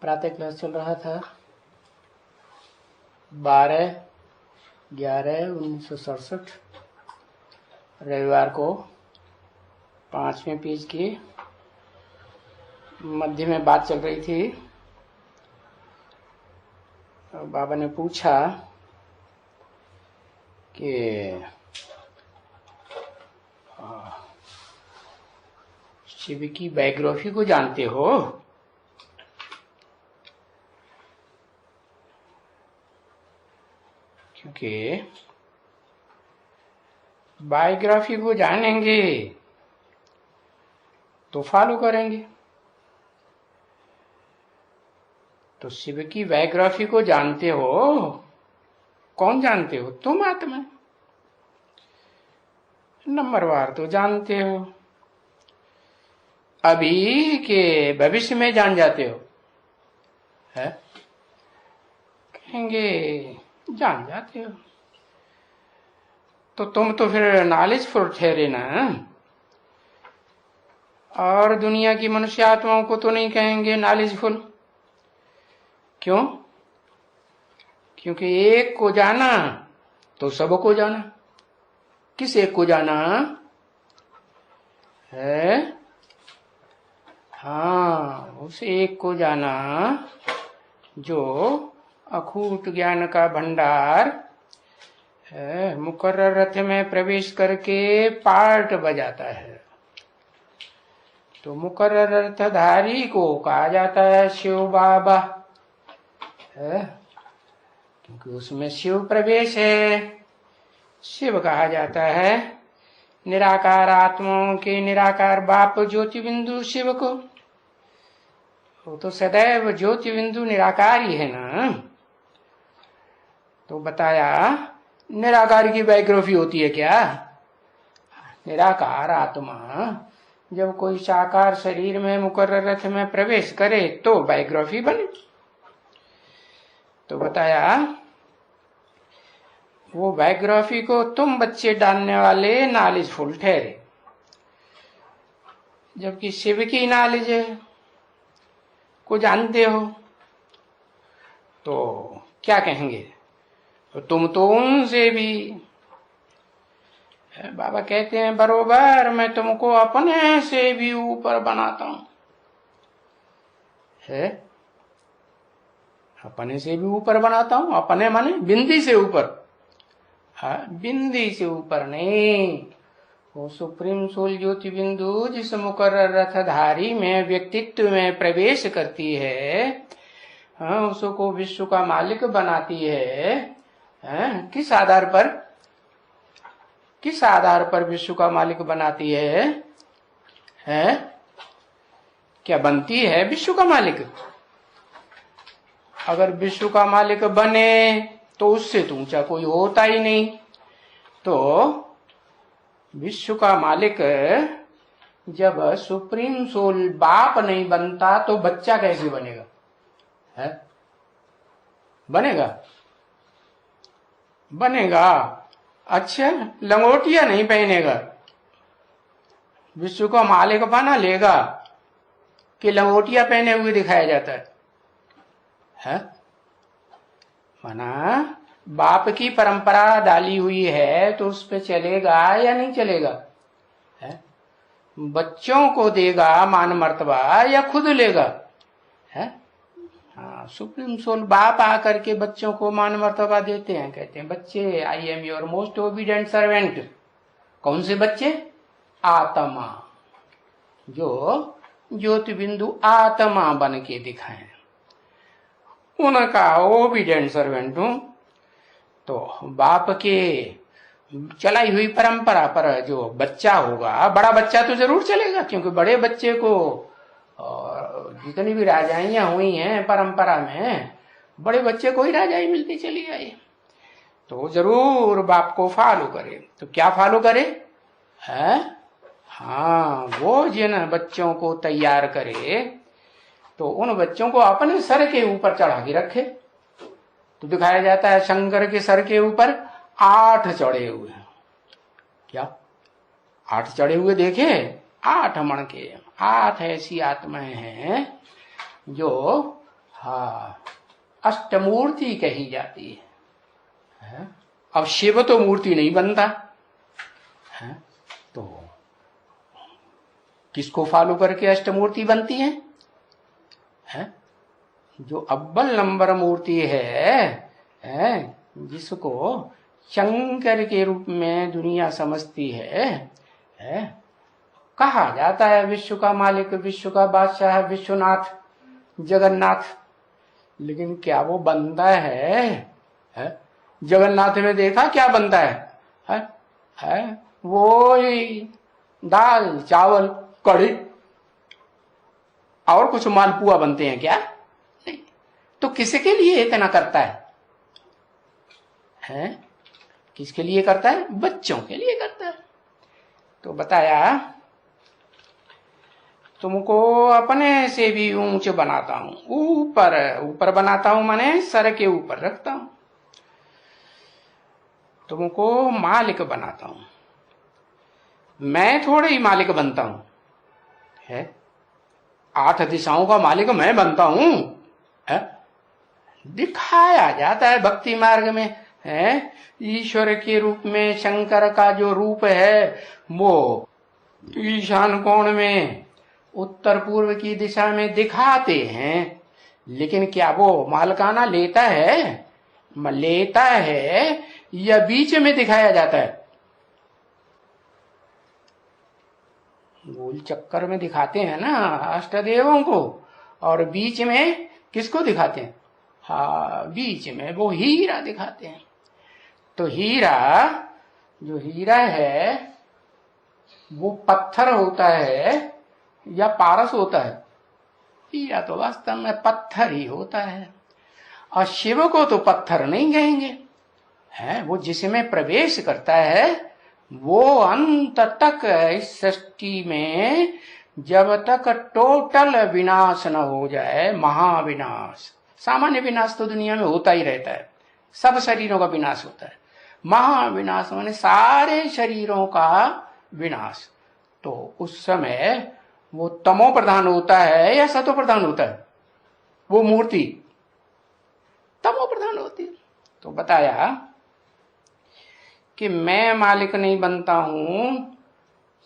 प्रातः क्लास चल रहा था 12/11/1967 रविवार को 5वें पेज की मध्य में बात चल रही थी। बाबा ने पूछा कि शिव की बायोग्राफी को जानते हो? क्योंकि बायोग्राफी को जानेंगे तो फॉलो करेंगे। तो शिव की बायोग्राफी को जानते हो? कौन जानते हो? तुम आत्मा। नंबरवार तो जानते हो, अभी के भविष्य में जान जाते हो? है कहेंगे जान जाते हो। तो तुम तो फिर नॉलेजफुल ठहरे ना। और दुनिया की मनुष्य आत्माओं को तो नहीं कहेंगे नॉलेजफुल। क्यों? क्योंकि एक को जाना तो सबको जाना। किस एक को जाना है? हाँ, उस एक को जाना जो अखूट ज्ञान का भंडार है, मुकर्रर रथ में प्रवेश करके पार्ट बजाता है। तो मुकर्रर रथधारी को कहा जाता है शिव बाबा है, क्योंकि उसमें शिव प्रवेश है। शिव कहा जाता है निराकार आत्माओं के निराकार बाप ज्योति बिंदु शिव को। वो तो सदैव ज्योति बिंदु निराकार ही है ना। तो बताया निराकार की बायोग्राफी होती है क्या? निराकार आत्मा जब कोई साकार शरीर में मुकर्रर रथ में प्रवेश करे तो बायोग्राफी बने। तो बताया वो बायोग्राफी को तुम बच्चे डालने वाले नॉलेजफुल ठहरे, जबकि शिव की नॉलेज है को जानते हो। तो क्या कहेंगे? तो तुम तो उनसे भी। बाबा कहते हैं बरोबर मैं तुमको अपने से भी ऊपर बनाता हूं। है अपने से भी ऊपर बनाता हूं। अपने माने बिंदी से ऊपर। हाँ, बिंदी से ऊपर नहीं। वो सुप्रीम सोल ज्योति बिंदु जिस मुकर्रर रथधारी में व्यक्तित्व में प्रवेश करती है, हाँ, उसको विश्व का मालिक बनाती है। हाँ, किस आधार पर? किस आधार पर विश्व का मालिक बनाती है? हैं? क्या बनती है विश्व का मालिक? अगर विश्व का मालिक बने तो उससे तो ऊंचा कोई होता ही नहीं। तो विश्व का मालिक जब सुप्रीम सोल बाप नहीं बनता तो बच्चा कैसे बनेगा? है बनेगा? बनेगा। अच्छा, लंगोटिया नहीं पहनेगा, विश्व का मालिक बना लेगा कि लंगोटिया पहने हुए दिखाया जाता है? माना बाप की परंपरा डाली हुई है तो उस पे चलेगा या नहीं चलेगा? है बच्चों को देगा मान मर्तबा या खुद लेगा? है हाँ, सुप्रीम सोल बाप आकर के बच्चों को मान मर्तबा देते हैं। कहते हैं बच्चे I am your most obedient servant. कौन से बच्चे? आत्मा, जो ज्योति बिंदु आत्मा बन के दिखाएं, उनका ओबीडिएंट सर्वेंट हूं। तो बाप के चलाई हुई परंपरा पर जो बच्चा होगा, बड़ा बच्चा तो जरूर चलेगा, क्योंकि बड़े बच्चे को जितनी भी राजाइयां हुई हैं परंपरा में, बड़े बच्चे को ही राजाई मिलती चली आई। तो जरूर बाप को फॉलो करे। तो क्या फॉलो करे? है हाँ, वो जिन बच्चों को तैयार करे तो उन बच्चों को अपने सर के ऊपर चढ़ा के रखे। तो दिखाया जाता है शंकर के सर के ऊपर 8 चढ़े हुए हैं। क्या 8 चढ़े हुए देखे? 8 मण के 8 ऐसी आत्माएं हैं जो हाँ, अष्टमूर्ति कही जाती है। अब शिव तो मूर्ति नहीं बनता है, तो किसको फॉलो करके अष्टमूर्ति बनती है? जो अव्वल नंबर मूर्ति है जिसको शंकर के रूप में दुनिया समझती है, कहा जाता है विश्व का मालिक, विश्व का बादशाह, विश्वनाथ, जगन्नाथ। लेकिन क्या वो बनता है? जगन्नाथ में देखा क्या बनता है? वो ही दाल चावल कढ़ी और कुछ मालपुआ बनते हैं क्या? नहीं। तो किसके लिए इतना करता है? किसके लिए करता है? बच्चों के लिए करता है। तो बताया तुमको अपने से भी ऊंच बनाता हूं, ऊपर ऊपर बनाता हूं, माने सर के ऊपर रखता हूं, तुमको मालिक बनाता हूं। मैं थोड़े ही मालिक बनता हूं, है 8 दिशाओं का मालिक मैं बनता हूं, है? दिखाया जाता है भक्ति मार्ग में, है ईश्वर के रूप में शंकर का जो रूप है वो ईशान कोण में उत्तर पूर्व की दिशा में दिखाते हैं। लेकिन क्या वो मालकाना लेता है या बीच में दिखाया जाता है? गोल चक्कर में दिखाते हैं ना अष्टदेवों को, और बीच में किसको दिखाते हैं? हाँ, बीच में वो हीरा दिखाते हैं। तो जो हीरा है वो पत्थर होता है या पारस होता है? हीरा तो वास्तव में पत्थर ही होता है। और शिव को तो पत्थर नहीं कहेंगे, है वो जिसमें प्रवेश करता है वो अंत तक इस सृष्टि में जब तक टोटल विनाश न हो जाए, महाविनाश। सामान्य विनाश तो दुनिया में होता ही रहता है, सब शरीरों का विनाश होता है। महाविनाश माने सारे शरीरों का विनाश। तो उस समय वो तमो प्रधान होता है या सतो प्रधान होता है? वो मूर्ति तमो प्रधान होती है। तो बताया कि मैं मालिक नहीं बनता हूं।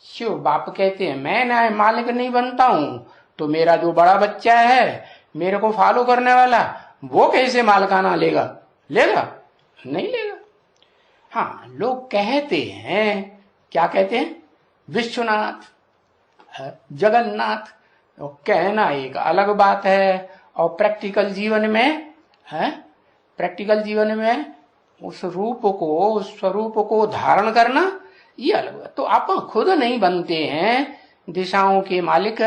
शिव बाप कहते हैं मैं मालिक नहीं बनता हूं, तो मेरा जो बड़ा बच्चा है मेरे को फॉलो करने वाला, वो कैसे मालिकाना लेगा? नहीं लेगा। हाँ, लोग कहते हैं, क्या कहते हैं? विश्वनाथ, जगन्नाथ। तो कहना एक अलग बात है, और प्रैक्टिकल जीवन में उस रूप को, उस स्वरूप को धारण करना ये अलग बात। तो आप खुद नहीं बनते हैं दिशाओं के मालिक,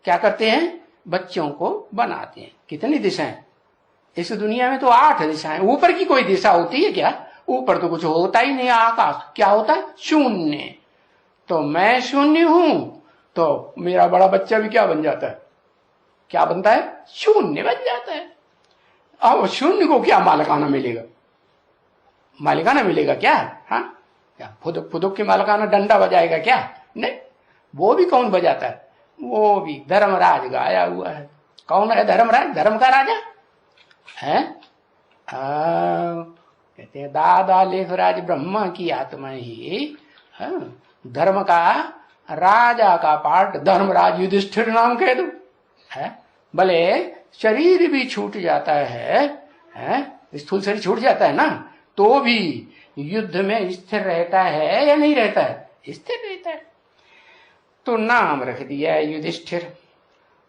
क्या करते हैं? बच्चों को बनाते हैं। कितनी दिशाएं इस दुनिया में? तो 8 दिशाएं। ऊपर की कोई दिशा होती है क्या? ऊपर तो कुछ होता ही नहीं। आकाश क्या होता है? शून्य। तो मैं शून्य हूं, तो मेरा बड़ा बच्चा भी क्या बन जाता है? क्या बनता है? शून्य बन जाता है। अब शून्य को क्या मालिकाना मिलेगा? मालिकाना मिलेगा क्या? हाँ, क्या फुदुक के मालिकाना डंडा बजाएगा क्या? नहीं। वो भी कौन बजाता है? वो भी धर्मराज गाया हुआ है। कौन है धर्मराज? धर्म का राजा है। कहते हैं दादा लेखराज ब्रह्मा की आत्मा ही धर्म का राजा का पार्ट धर्मराज युधिष्ठिर नाम कह दो, है भले शरीर भी छूट जाता है, स्थूल शरीर छूट जाता है ना, तो भी युद्ध में स्थिर रहता है या नहीं रहता है? स्थिर रहता है। तो नाम रख दिया है युधिष्ठिर।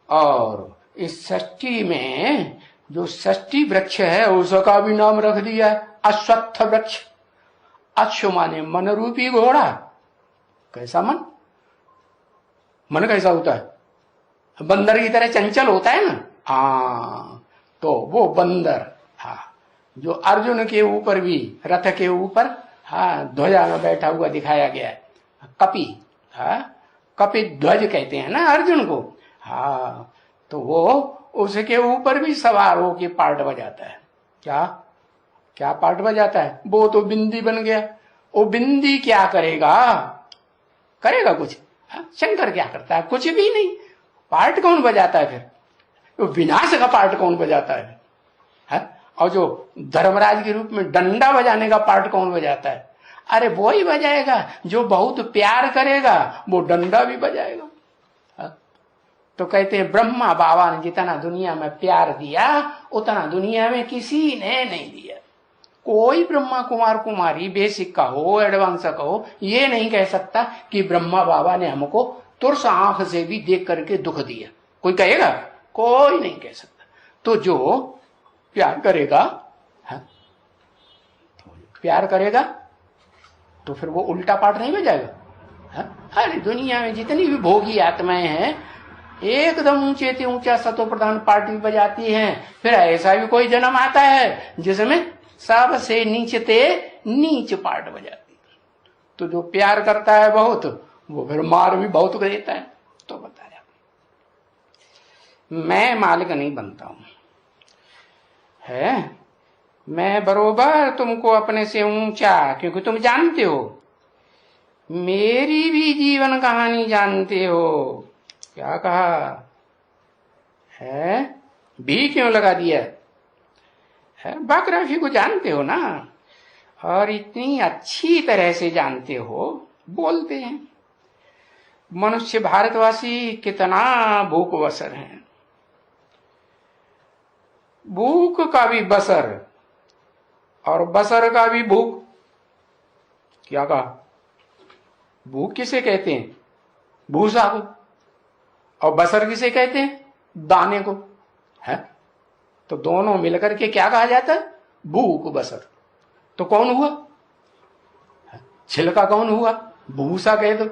और इस षष्ठी में जो षष्ठी वृक्ष है उसका भी नाम रख दिया है अश्वत्थ वृक्ष। अश्व माने मन रूपी घोड़ा। कैसा मन? मन कैसा होता है? बंदर की तरह चंचल होता है ना। हाँ, तो वो बंदर, हाँ, जो अर्जुन के ऊपर भी, रथ के ऊपर, हाँ, ध्वजा में बैठा हुआ दिखाया गया है। कपि, हाँ, कपि ध्वज कहते हैं ना अर्जुन को। हाँ, तो वो उसके ऊपर भी सवार होके पार्ट बजाता है। क्या पार्ट बजाता है? वो तो बिंदी बन गया। वो बिंदी क्या करेगा कुछ? हाँ? शंकर क्या करता है? कुछ भी नहीं। पार्ट कौन बजाता है फिर? तो विनाश का पार्ट कौन बजाता है? और जो धर्मराज के रूप में डंडा बजाने का पार्ट कौन बजाता है? अरे वो ही बजाएगा जो बहुत प्यार करेगा, वो डंडा भी बजाएगा। तो कहते हैं ब्रह्मा बाबा ने जितना दुनिया में प्यार दिया उतना दुनिया में किसी ने नहीं दिया। कोई ब्रह्मा कुमार कुमारी बेसिक का हो, एडवांस का हो, ये नहीं कह सकता कि ब्रह्मा बाबा ने हमको तुरस आंख से भी देख करके दुख दिया। कोई कहेगा? कोई नहीं कह सकता। तो जो प्यार करेगा, तो प्यार करेगा तो फिर वो उल्टा पाठ नहीं बजाएगा। अरे दुनिया में जितनी भी भोगी आत्माएं हैं एकदम ऊंचे से ऊंचा सतो प्रधान पार्ट भी बजाती हैं। फिर ऐसा भी कोई जन्म आता है जिसमें सबसे नीचते नीच पार्ट बजाती। तो जो प्यार करता है बहुत, वो फिर मार भी बहुत देता है। तो बताया, मैं मालिक नहीं बनता हूं, है मैं बरोबर तुमको अपने से ऊंचा, क्योंकि तुम जानते हो, मेरी भी जीवन कहानी जानते हो। क्या कहा है? भी क्यों लगा दिया है? बायोग्राफी को जानते हो ना, और इतनी अच्छी तरह से जानते हो, बोलते हैं मनुष्य भारतवासी कितना भूख बसर है। भूख का भी बसर और बसर का भी भूख। क्या कहा? भूख किसे कहते हैं? भूसा को। और बसर किसे कहते हैं? दाने को। है तो दोनों मिलकर के क्या कहा जाता है? भूख बसर। तो कौन हुआ? छिलका कौन हुआ? भूसा कह दो।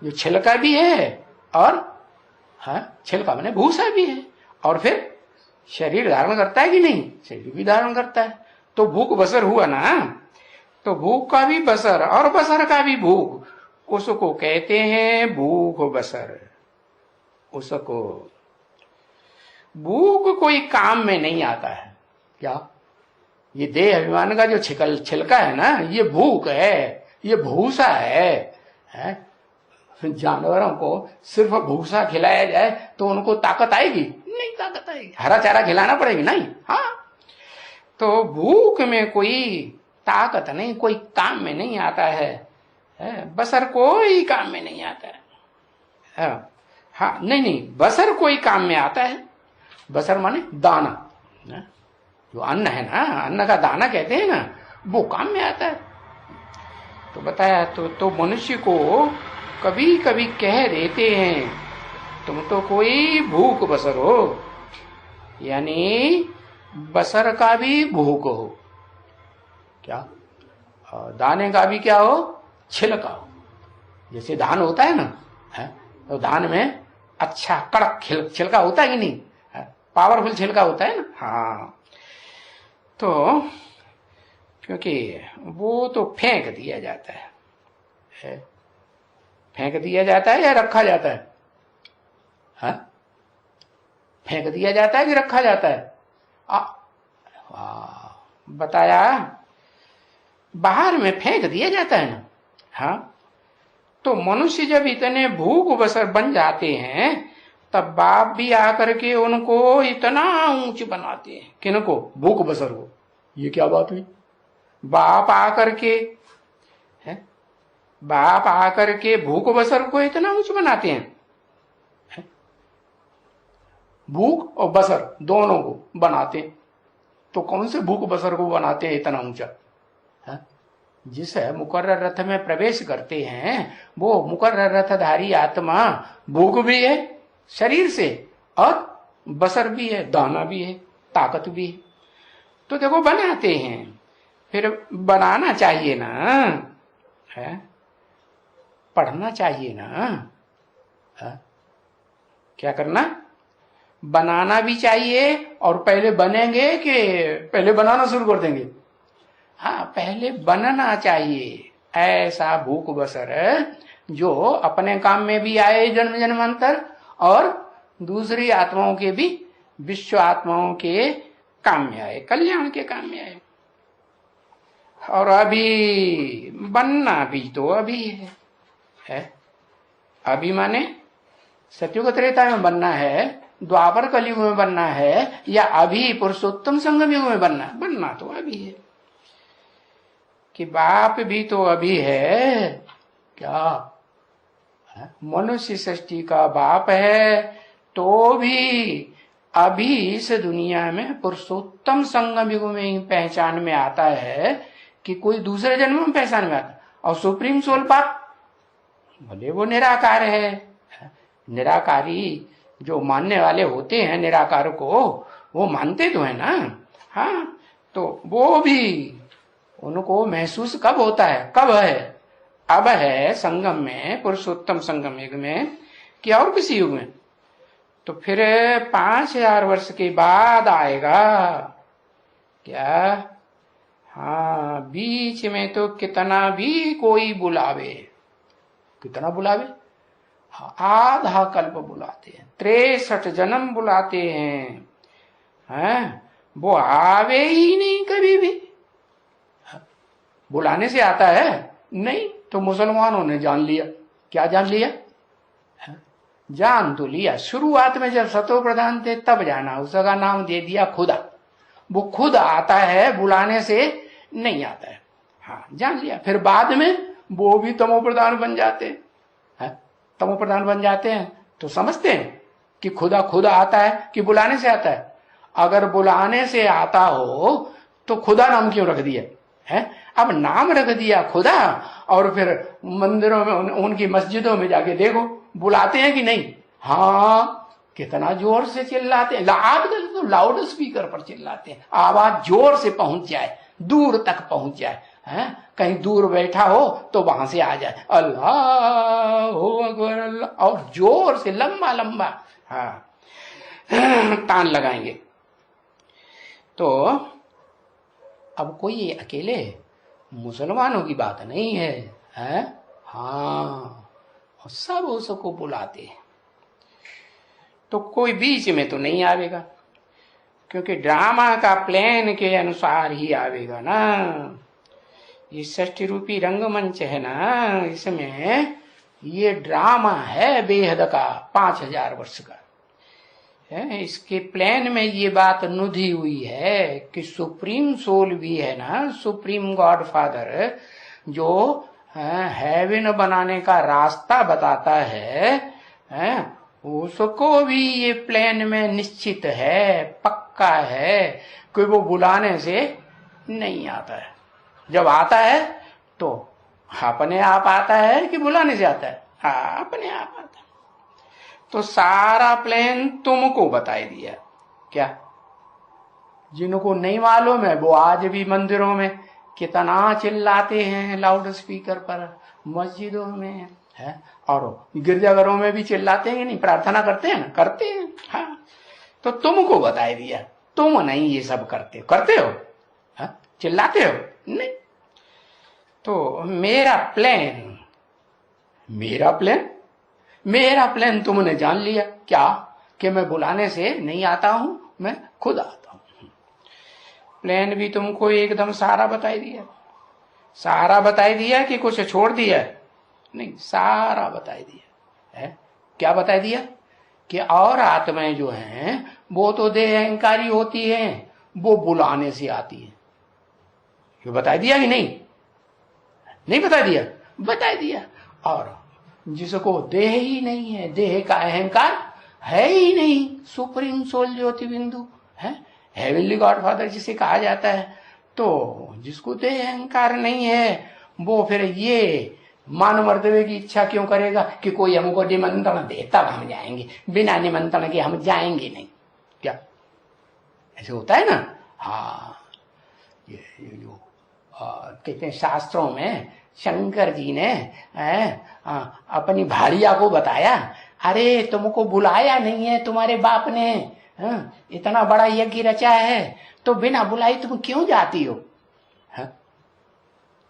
जो छिलका भी है और छिलका माने भूसा भी है, और फिर शरीर धारण करता है कि नहीं? शरीर भी धारण करता है। तो भूख बसर हुआ ना। तो भूख का भी बसर और बसर का भी भूख, उसको कहते हैं भूख बसर। उसको भूख कोई काम में नहीं आता है। क्या? ये देह अभिमान का जो छिलका है ना, ये भूख है, ये भूसा है? जानवरों को सिर्फ भूसा खिलाया जाए तो उनको ताकत आएगी? नहीं ताकत आएगी। हरा चारा खिलाना पड़ेगी? नहीं। तो भूख में कोई ताकत नहीं, कोई काम में नहीं आता है। बसर कोई काम में नहीं आता है। नहीं, बसर कोई काम में आता है। बसर माने दाना, जो अन्न है ना, अन्न का दाना कहते हैं ना, वो काम में आता है। तो बताया तो मनुष्य को कभी कभी कह देते हैं तुम तो कोई भूख बसर हो, यानी बसर का भी भूख हो। क्या? दाने का भी क्या हो? छिलका हो। जैसे धान होता है ना, तो धान में अच्छा कड़क छिलका होता है कि नहीं? पावरफुल छिलका होता है ना। तो क्योंकि वो तो फेंक दिया जाता है। फेंक दिया जाता है या रखा जाता है? फेंक दिया जाता है कि रखा जाता है? बताया, बाहर में फेंक दिया जाता है ना। तो मनुष्य जब इतने भूख बसर बन जाते हैं, तब बाप भी आकर के उनको इतना ऊंच बनाते हैं। किनको? भूख बसर को। ये क्या बात हुई? बाप आकर के भूख बसर को इतना ऊंच बनाते हैं। भूख और बसर दोनों को बनाते हैं। तो कौन से भूख बसर को बनाते हैं इतना ऊंचा? जिस मुकर्रर रथ में प्रवेश करते हैं, वो मुकर्रर रथधारी आत्मा भूख भी है शरीर से, और बसर भी है, दाना भी है, ताकत भी है। तो देखो बनाते हैं, फिर बनाना चाहिए ना, है पढ़ना चाहिए ना। क्या करना? बनाना भी चाहिए। और पहले बनेंगे कि पहले बनाना शुरू कर देंगे? पहले बनना चाहिए। ऐसा भूख बसर जो अपने काम में भी आए जन्म जन्मांतर, और दूसरी आत्माओं के भी, विश्व आत्माओं के काम में आए, कल्याण के काम में आए। और अभी बनना भी तो अभी है। अभी माने सत्युग त्रेता में बनना है, द्वापर कलयुग में बनना है या अभी पुरुषोत्तम संगम युग में बनना है? बनना तो अभी है। कि बाप भी तो अभी है क्या? मनुष्य सृष्टि का बाप है तो भी अभी इस दुनिया में पुरुषोत्तम संगम युग में ही पहचान में आता है कि कोई दूसरे जन्म में पहचान में आता। और सुप्रीम सोल बाप भले वो निराकार है, निराकारी जो मानने वाले होते हैं निराकार को वो मानते तो है ना। हाँ, तो वो भी उनको महसूस कब होता है? कब है? अब है संगम में, पुरुषोत्तम संगम युग में कि और किसी युग में? तो फिर 5000 वर्ष के बाद आएगा क्या? हाँ, बीच में तो कितना भी कोई बुलावे, कितना बुलावे, आधा कल्प बुलाते हैं, 63 जन्म बुलाते हैं, वो आवे ही नहीं कभी भी। बुलाने से आता है नहीं। तो मुसलमानों ने जान लिया। क्या जान लिया? जान तो लिया, शुरुआत में जब सतो प्रधान थे तब जाना, उसका नाम दे दिया खुदा। वो खुद आता है, बुलाने से नहीं आता है। हाँ, जान लिया। फिर बाद में वो भी तमो प्रधान बन जाते हैं। तमो प्रधान बन जाते हैं तो समझते हैं कि खुदा खुद आता है कि बुलाने से आता है। अगर बुलाने से आता हो तो खुदा नाम क्यों रख दिया है? अब नाम रख दिया खुदा, और फिर मंदिरों में उनकी मस्जिदों में जाके देखो बुलाते हैं कि नहीं? हाँ, कितना जोर से चिल्लाते हैं। आजकल तो लाउड स्पीकर पर चिल्लाते हैं, आवाज जोर से पहुंच जाए, दूर तक पहुंच जाए। कहीं दूर बैठा हो तो वहां से आ जाए अल्लाह अकबर अल्लाह, और जोर से लंबा लंबा तान लगाएंगे। तो अब कोई अकेले मुसलमानों की बात नहीं है, हाँ, सब उसको बुलाते हैं। तो कोई बीच में तो नहीं आवेगा, क्योंकि ड्रामा का प्लान के अनुसार ही आवेगा ना। ये षष्ठी रूपी रंगमंच है ना, इसमें ये ड्रामा है बेहद का, 5000 वर्ष का है। इसके प्लान में ये बात नुधी हुई है कि सुप्रीम सोल भी है ना, सुप्रीम गॉड फादर, जो हेवन बनाने का रास्ता बताता है, उसको भी ये प्लान में निश्चित है, पक्का है कि वो बुलाने से नहीं आता है। जब आता है तो अपने आप आता है कि बुलाने से आता है? हाँ, अपने आप आता है। तो सारा प्लान तुमको बताई दिया। क्या? जिनको नहीं मालूम है वो आज भी मंदिरों में कितना चिल्लाते हैं लाउड स्पीकर पर, मस्जिदों में है, और गिरजाघरों में भी चिल्लाते हैं नहीं, प्रार्थना करते हैं ना, करते हैं। हाँ, तो तुमको बताई दिया, तुम नहीं ये सब करते हो, चिल्लाते हो नहीं। तो मेरा प्लान तुमने जान लिया। क्या? कि मैं बुलाने से नहीं आता हूं, मैं खुद आता हूं। प्लान भी तुमको एकदम सारा बताई दिया कि कुछ छोड़ दिया? नहीं, सारा बताई दिया है। क्या बताई दिया? कि और आत्माएं जो हैं वो तो देह अहंकारी होती हैं, वो बुलाने से आती है। ये बताई दिया कि नहीं बता दिया? बता दिया। और जिसको देह ही नहीं है, देह का अहंकार है ही नहीं, सुप्रीम सोल ज्योति बिंदु है, हेवनली गॉड फादर जिसे कहा जाता है, तो जिसको देह अहंकार नहीं है वो फिर ये मान मर्तबे की इच्छा क्यों करेगा कि कोई हमको निमंत्रण दे तब हम जाएंगे, बिना निमंत्रण के हम जाएंगे नहीं? क्या ऐसे होता है ना? हाँ, ये जो कहते हैं शास्त्रों में शंकर जी ने अपनी भाड़िया को बताया, अरे तुमको बुलाया नहीं है तुम्हारे बाप ने, इतना बड़ा यज्ञ रचा है तो बिना बुलाई तुम क्यों जाती हो?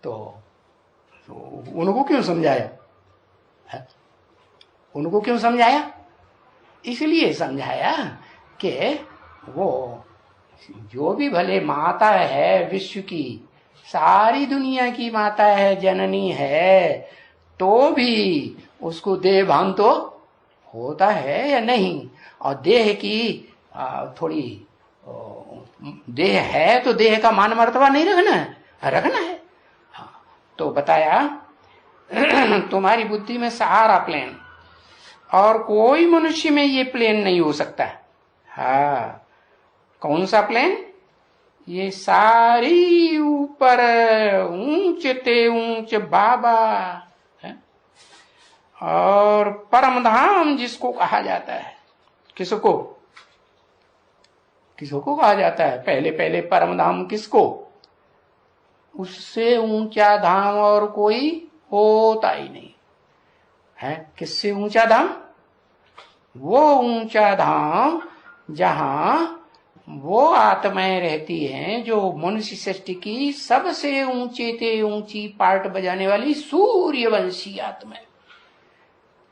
तो उनको क्यों समझाया? इसलिए समझाया कि वो जो भी भले माता है विश्व की, सारी दुनिया की माता है, जननी है, तो भी उसको देह भान तो होता है या नहीं? और देह की थोड़ी देह है तो देह का मान मर्तबा नहीं रखना है, रखना है। हाँ, तो बताया तुम्हारी बुद्धि में सहारा प्लेन, और कोई मनुष्य में ये प्लेन नहीं हो सकता। हाँ, कौन सा प्लेन? ये सारी ऊपर ऊंच ते ऊंच बाबा है, और परम धाम जिसको कहा जाता है। किसको किसको कहा जाता है? पहले पहले परम धाम किसको? उससे ऊंचा धाम और कोई होता ही नहीं है। किससे ऊंचा धाम? वो ऊंचा धाम जहां वो आत्माएं रहती हैं जो मनुष्य सृष्टि की सबसे ऊंचे ते ऊंची पार्ट बजाने वाली सूर्यवंशी आत्माएं,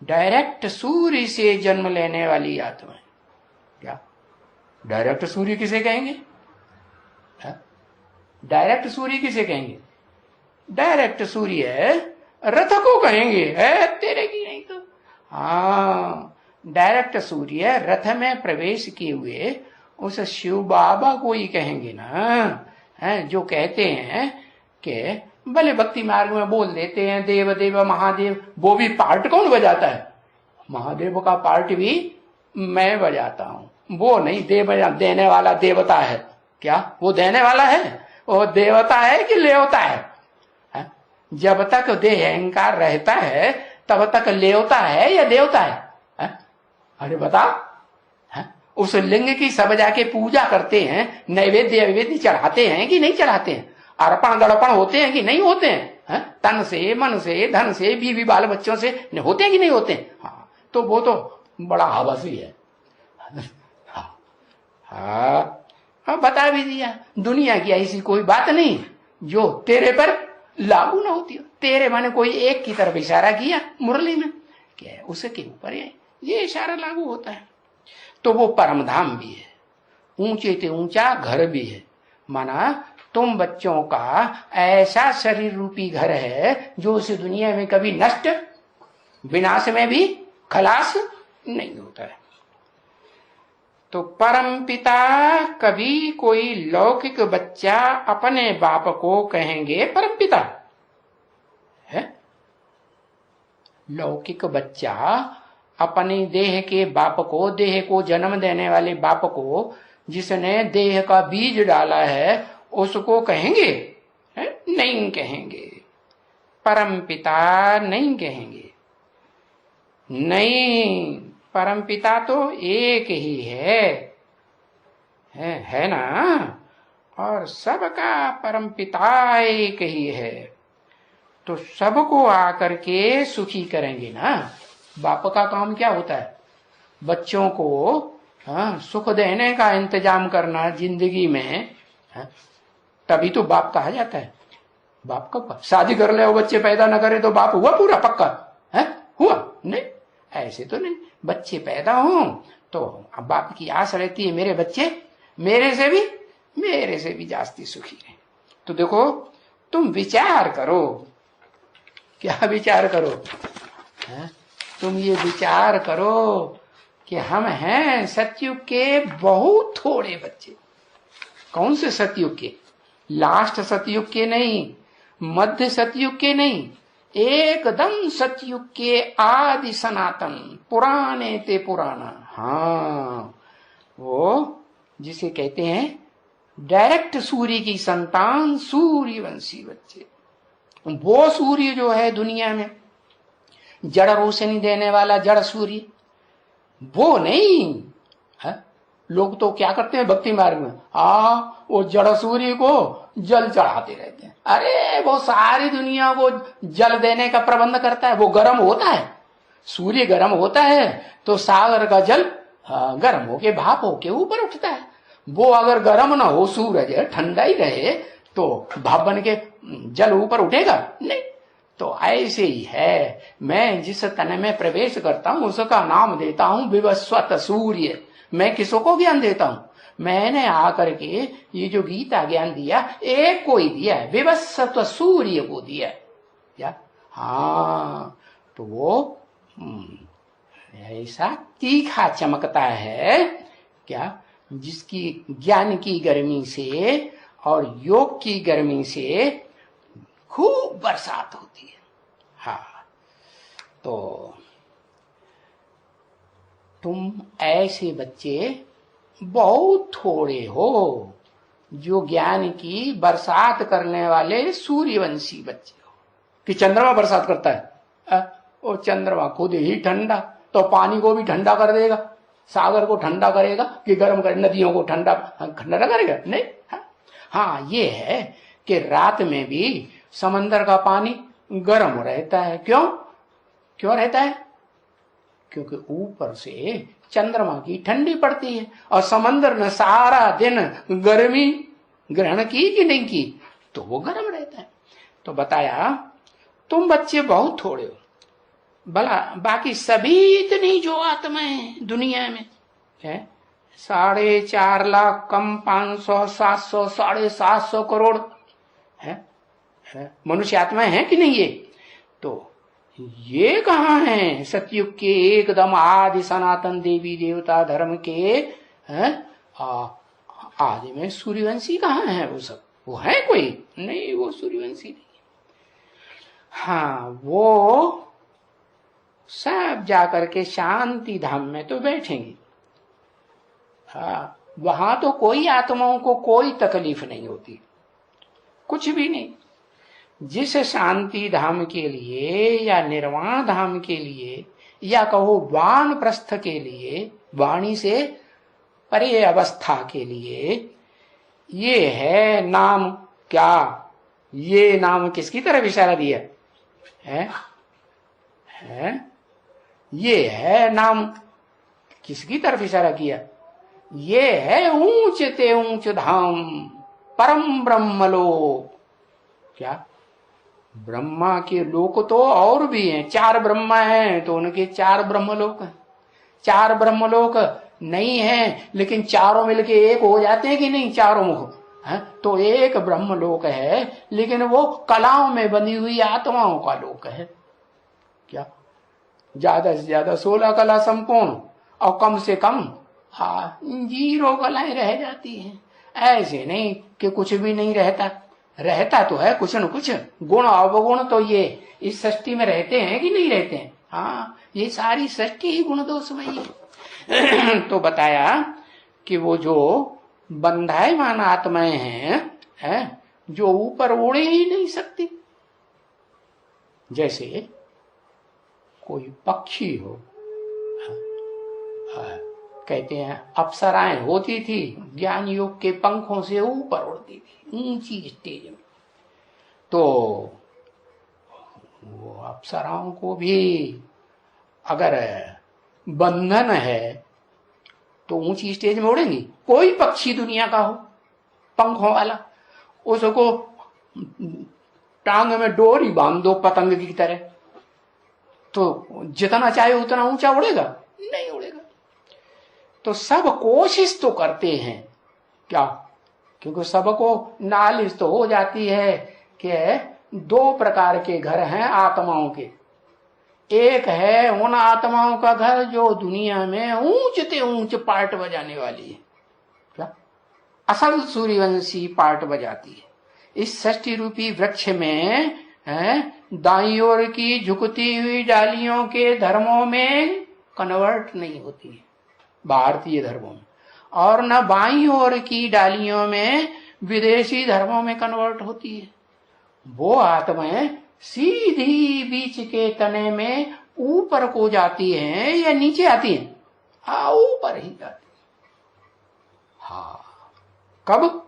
डायरेक्ट सूर्य से जन्म लेने वाली आत्माएं। क्या डायरेक्ट सूर्य किसे कहेंगे? डायरेक्ट सूर्य किसे कहेंगे? डायरेक्ट सूर्य रथ को कहेंगे, है तेरे की नहीं तो। हाँ, डायरेक्ट सूर्य रथ में प्रवेश किए हुए उस शिव बाबा को ही कहेंगे ना, है जो कहते हैं कि भले भक्ति मार्ग में बोल देते हैं देव देव महादेव, वो भी पार्ट कौन बजाता है? महादेव का पार्ट भी मैं बजाता हूं। वो नहीं देने वाला देवता है। क्या वो देने वाला है? वो देवता है कि लेवता है? जब तक देह अहंकार रहता है तब तक लेवता है या देवता है? अरे बता। उस लिंग की सब जाके पूजा करते हैं, नैवेद्य वैवेद्य चढ़ाते हैं कि नहीं चढ़ाते हैं? अर्पण दर्पण होते हैं कि नहीं होते हैं? तन से मन से धन से बीवी बाल बच्चों से होते हैं कि नहीं होते हैं? हाँ, तो वो तो बड़ा हवसी है। हाँ, बता भी दिया। दुनिया की ऐसी कोई बात नहीं जो तेरे पर लागू ना होती हो। तेरे माने कोई एक की तरफ इशारा किया मुरली में, क्या उसके ऊपर ये इशारा लागू होता है। तो वो परम धाम भी है, ऊंचे से ऊंचा घर भी है। माना तुम बच्चों का ऐसा शरीर रूपी घर है जो इस दुनिया में कभी नष्ट, विनाश में भी खलास नहीं होता है। तो परम पिता कभी कोई लौकिक बच्चा अपने बाप को कहेंगे परम पिता है? लौकिक बच्चा अपनी देह के बाप को, देह को जन्म देने वाले बाप को, जिसने देह का बीज डाला है, उसको कहेंगे? नहीं कहेंगे। परम पिता नहीं कहेंगे। नहीं, परम पिता तो एक ही है ना, और सबका परम पिता एक ही है। तो सबको आकर के सुखी करेंगे ना। बाप का काम क्या होता है? बच्चों को सुख देने का इंतजाम करना जिंदगी में। तभी तो बाप कहा जाता है। बाप कब? शादी कर ले, वो बच्चे पैदा न करे तो बाप हुआ पूरा पक्का? हुआ नहीं? ऐसे तो नहीं। बच्चे पैदा हों तो अब बाप की आस रहती है मेरे बच्चे मेरे से भी जास्ती सुखी रहे। तो देखो, तुम विचार करो। क्या विचार करो? तुम ये विचार करो कि हम हैं सतयुग के बहुत थोड़े बच्चे। कौन से सतयुग के? लास्ट सतयुग के नहीं, मध्य सतयुग के नहीं, एकदम सतयुग के आदि सनातन पुराने ते पुराना। हाँ, वो जिसे कहते हैं डायरेक्ट सूर्य की संतान, सूर्यवंशी बच्चे। वो सूर्य जो है दुनिया में जड़ रोशनी देने वाला जड़ सूर्य, वो नहीं है। लोग तो क्या करते हैं भक्ति मार्ग में, वो जड़ सूर्य को जल चढ़ाते रहते हैं। अरे वो सारी दुनिया को जल देने का प्रबंध करता है। वो गर्म होता है, सूर्य गर्म होता है तो सागर का जल गर्म होके भाप होके ऊपर उठता है। वो अगर गर्म ना हो, सूरज ठंडा ही रहे तो भाप बन के जल ऊपर उठेगा नहीं। तो ऐसे ही है, मैं जिस तन में प्रवेश करता हूं उसका नाम देता हूं विवस्वत सूर्य। मैं किसको ज्ञान देता हूं? मैंने आकर के ये जो गीता ज्ञान दिया, एक को ही दिया है, विवस्वत सूर्य को दिया है। क्या? हाँ, तो वो ऐसा तीखा चमकता है क्या, जिसकी ज्ञान की गर्मी से और योग की गर्मी से खूब बरसात होती है। हाँ, तो तुम ऐसे बच्चे बहुत थोड़े हो जो ज्ञान की बरसात करने वाले सूर्यवंशी बच्चे हो। कि चंद्रमा बरसात करता है, वो चंद्रमा खुद ही ठंडा, तो पानी को भी ठंडा कर देगा, सागर को ठंडा करेगा कि गर्म कर, नदियों को ठंडा करेगा? नहीं। हाँ, ये है कि रात में भी समंदर का पानी गर्म रहता है। क्यों क्यों रहता है? क्योंकि ऊपर से चंद्रमा की ठंडी पड़ती है और समंदर ने सारा दिन गर्मी ग्रहण की कि नहीं की, तो वो गर्म रहता है। तो बताया तुम बच्चे बहुत थोड़े हो, भला बाकी सभी इतनी जो आत्माएं दुनिया में है, 4.5 लाख कम 500 700 750 करोड़ है मनुष्य आत्माएं हैं कि नहीं? ये तो ये कहाँ है सतयुग के एकदम आदि सनातन देवी देवता धर्म के हैं? आदि में सूर्यवंशी कहाँ है? वो सब वो है कोई नहीं, वो सूर्यवंशी नहीं। हाँ, वो सब जाकर के शांति धाम में तो बैठेंगे। हाँ, वहां तो कोई आत्माओं को कोई तकलीफ नहीं होती, कुछ भी नहीं। जिस शांति धाम के लिए या निर्वाण धाम के लिए या कहो वानप्रस्थ के लिए, वाणी से परे अवस्था के लिए, ये है नाम क्या? ये नाम किसकी तरफ इशारा दिया है? ये है नाम किसकी तरफ इशारा किया? ये है ऊंच ते ऊंच धाम परम ब्रह्मलोक। क्या? ब्रह्मा के लोक तो और भी हैं, 4 ब्रह्मा हैं तो उनके 4 ब्रह्मलोक हैं। 4 ब्रह्मलोक नहीं है लेकिन चारों मिलके एक हो जाते हैं कि नहीं? चारों मुख है तो एक ब्रह्मलोक है, लेकिन वो कलाओं में बनी हुई आत्माओं का लोक है। क्या? ज्यादा से ज्यादा 16 कला संपूर्ण और कम से कम 0 कलाएं रह जाती हैं। ऐसे नहीं कि कुछ भी नहीं रहता, रहता तो है कुछ न कुछ, गुण अवगुण तो ये इस सृष्टि में रहते हैं कि नहीं रहते हैं? हाँ, ये सारी सृष्टि ही गुण दोषमयी है। तो बताया कि वो जो बंधायमान आत्माएं हैं जो ऊपर उड़े ही नहीं सकती, जैसे कोई पक्षी हो, कहते हैं अप्सराएं होती थी, ज्ञान योग के पंखों से ऊपर उड़ती थी ऊंची स्टेज में, तो वो अप्सराओं को भी अगर बंधन है तो ऊंची स्टेज में उड़ेंगी? कोई पक्षी दुनिया का हो पंखों वाला, उसको टांग में डोरी बांध दो पतंग की तरह, तो जितना चाहे उतना ऊंचा उड़ेगा? नहीं उड़ेगा। तो सब कोशिश तो करते हैं क्या? क्योंकि सबको नालिश तो हो जाती है कि 2 प्रकार के घर हैं आत्माओं के। एक है उन आत्माओं का घर जो दुनिया में ऊंच ते ऊंच पार्ट बजाने वाली है, क्या? असल सूर्यवंशी पार्ट बजाती है। इस सृष्टि रूपी वृक्ष में दाईं ओर की झुकती हुई डालियों के धर्मों में कन्वर्ट नहीं होती है, भारतीय धर्मों में, और न बाईं ओर की डालियों में विदेशी धर्मों में कन्वर्ट होती है। वो आत्माएं सीधी बीच के तने में ऊपर को जाती हैं या नीचे आती हैं? ऊपर ही जाती हैं। हाँ, कब?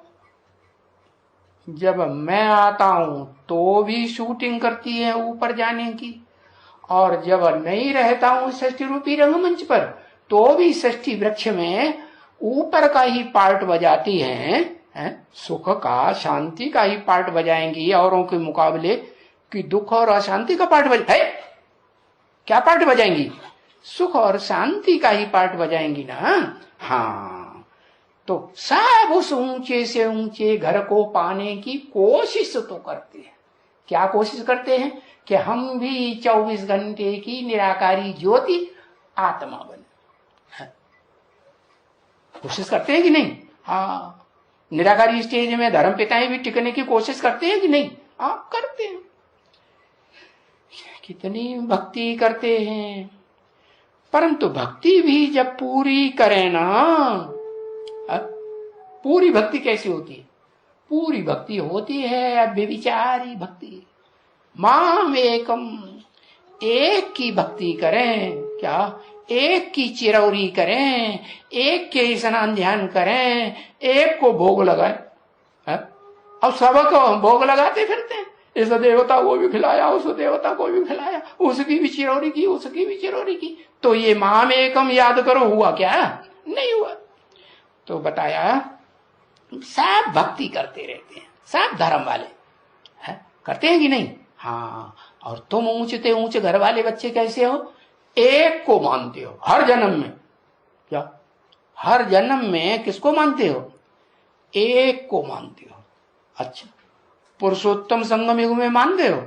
जब मैं आता हूं तो भी शूटिंग करती है ऊपर जाने की, और जब नहीं रहता हूं षष्ठी रूपी रंगमंच पर तो भी षष्ठी वृक्ष में ऊपर का ही पार्ट बजाती हैं। सुख का, शांति का ही पार्ट बजाएंगी औरों के मुकाबले, कि दुख और अशांति का पार्ट है? क्या पार्ट बजाएंगी? सुख और शांति का ही पार्ट बजाएंगी ना। हाँ, तो सब उस ऊंचे से ऊंचे घर को पाने की कोशिश तो करते हैं। क्या कोशिश करते हैं? कि हम भी 24 घंटे की निराकारी ज्योति आत्मा बने। कोशिश करते हैं कि नहीं? हाँ, निराकारी स्टेज में धर्म पिताएं भी टिकने की कोशिश करते हैं कि नहीं? हाँ, करते हैं। कितनी भक्ति करते हैं, परंतु भक्ति भी जब पूरी करें ना, पूरी भक्ति कैसी होती है? पूरी भक्ति होती है व्यभिचारी भक्ति। माम एकम, एक की भक्ति करें, क्या एक की चिरौरी करें, एक के स्नान ध्यान करें, एक को भोग लगाए। अब सबको भोग लगाते फिरते हैं, इस देवता को भी खिलाया, उस देवता को भी खिलाया, उसकी भी चिरौरी की, उसकी भी चिरौरी की। तो ये माम एकम याद करो, हुआ क्या? नहीं हुआ। तो बताया सब भक्ति करते रहते हैं, सब धर्म वाले है, करते हैं कि नहीं? हाँ। और तुम ऊंचते ऊंचे घर वाले बच्चे कैसे हो? एक को मानते हो हर जन्म में। क्या हर जन्म में किसको मानते हो? एक को मानते हो। अच्छा, पुरुषोत्तम संगम युग में मानते हो?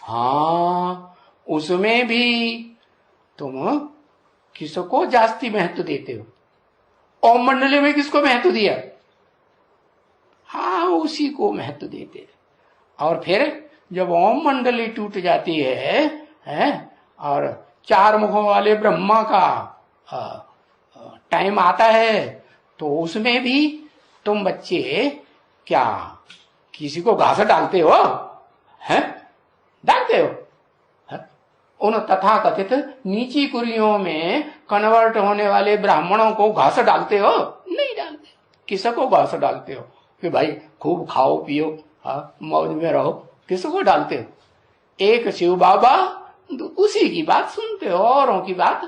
हाँ, उसमें भी तुम किसको जास्ती महत्व देते हो? ओम मंडली में किसको महत्व दिया? हाँ, उसी को महत्व देते। और फिर जब ओम मंडली टूट जाती है और चार मुखों वाले ब्रह्मा का टाइम आता है, तो उसमें भी तुम बच्चे क्या किसी को घास डालते हो? हैं? डालते हो? उन तथाकथित नीची कुरियों में कन्वर्ट होने वाले ब्राह्मणों को घास डालते हो? नहीं डालते। किसको घास डालते हो? कि भाई खूब खाओ पियो, मौज में रहो। किसको डालते हो? एक शिव बाबा, उसी की बात सुनते हो, औरों की बात।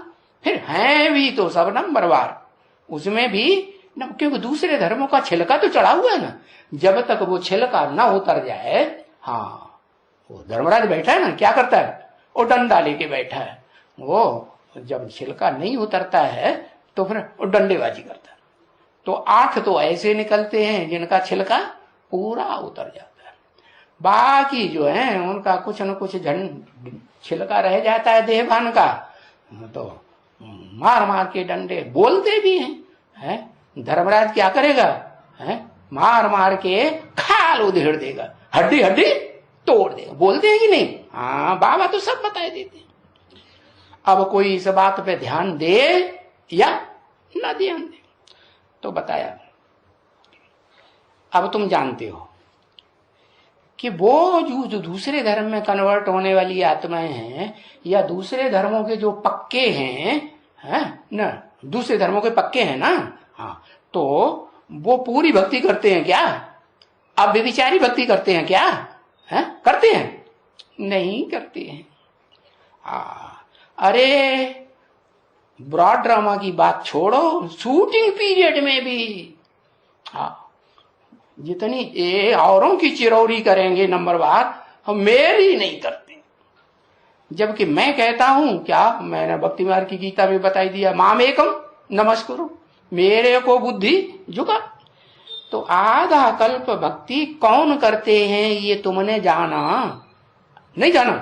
फिर हैं भी तो सब नंबरवार, उसमें भी क्योंकि दूसरे धर्मों का छिलका तो चढ़ा हुआ है ना। जब तक वो छिलका ना उतर जाए, हाँ, वो धर्मराज बैठा है ना, क्या करता है? वो डंडा लेके बैठा है। वो जब छिलका नहीं उतरता है तो फिर वो डंडेबाजी करता है। तो 8 तो ऐसे निकलते हैं जिनका छिलका पूरा उतर जाता है, बाकी जो है उनका कुछ न कुछ छिलका रह जाता है देहभान का। तो मार मार के डंडे, बोलते भी हैं, धर्मराज क्या करेगा? मार मार के खाल उधेड़ देगा, हड्डी हड्डी तोड़ देगा। बोलते हैं कि नहीं? हाँ, बाबा तो सब बताए देते हैं। अब कोई इस बात पे ध्यान दे या ना ध्यान दे, तो बताया। अब तुम जानते हो कि वो जो दूसरे धर्म में कन्वर्ट होने वाली आत्माएं हैं, या दूसरे धर्मों के जो पक्के हैं ना, दूसरे धर्मों के पक्के हैं ना, हाँ, तो वो पूरी भक्ति करते हैं क्या? अब व्यभिचारी भक्ति करते हैं क्या? करते हैं? नहीं करते हैं। अरे ब्रॉड ड्रामा की बात छोड़ो, शूटिंग पीरियड में भी जितनी औरों की चिरौरी करेंगे नंबरवार, हम मेरी नहीं करते। जबकि मैं कहता हूं, क्या मैंने भक्ति मार्ग की गीता में बताई दिया, माम एकम नमस्कुरु, मेरे को बुद्धि झुका। तो आधा कल्प भक्ति कौन करते हैं ये तुमने जाना? नहीं जाना?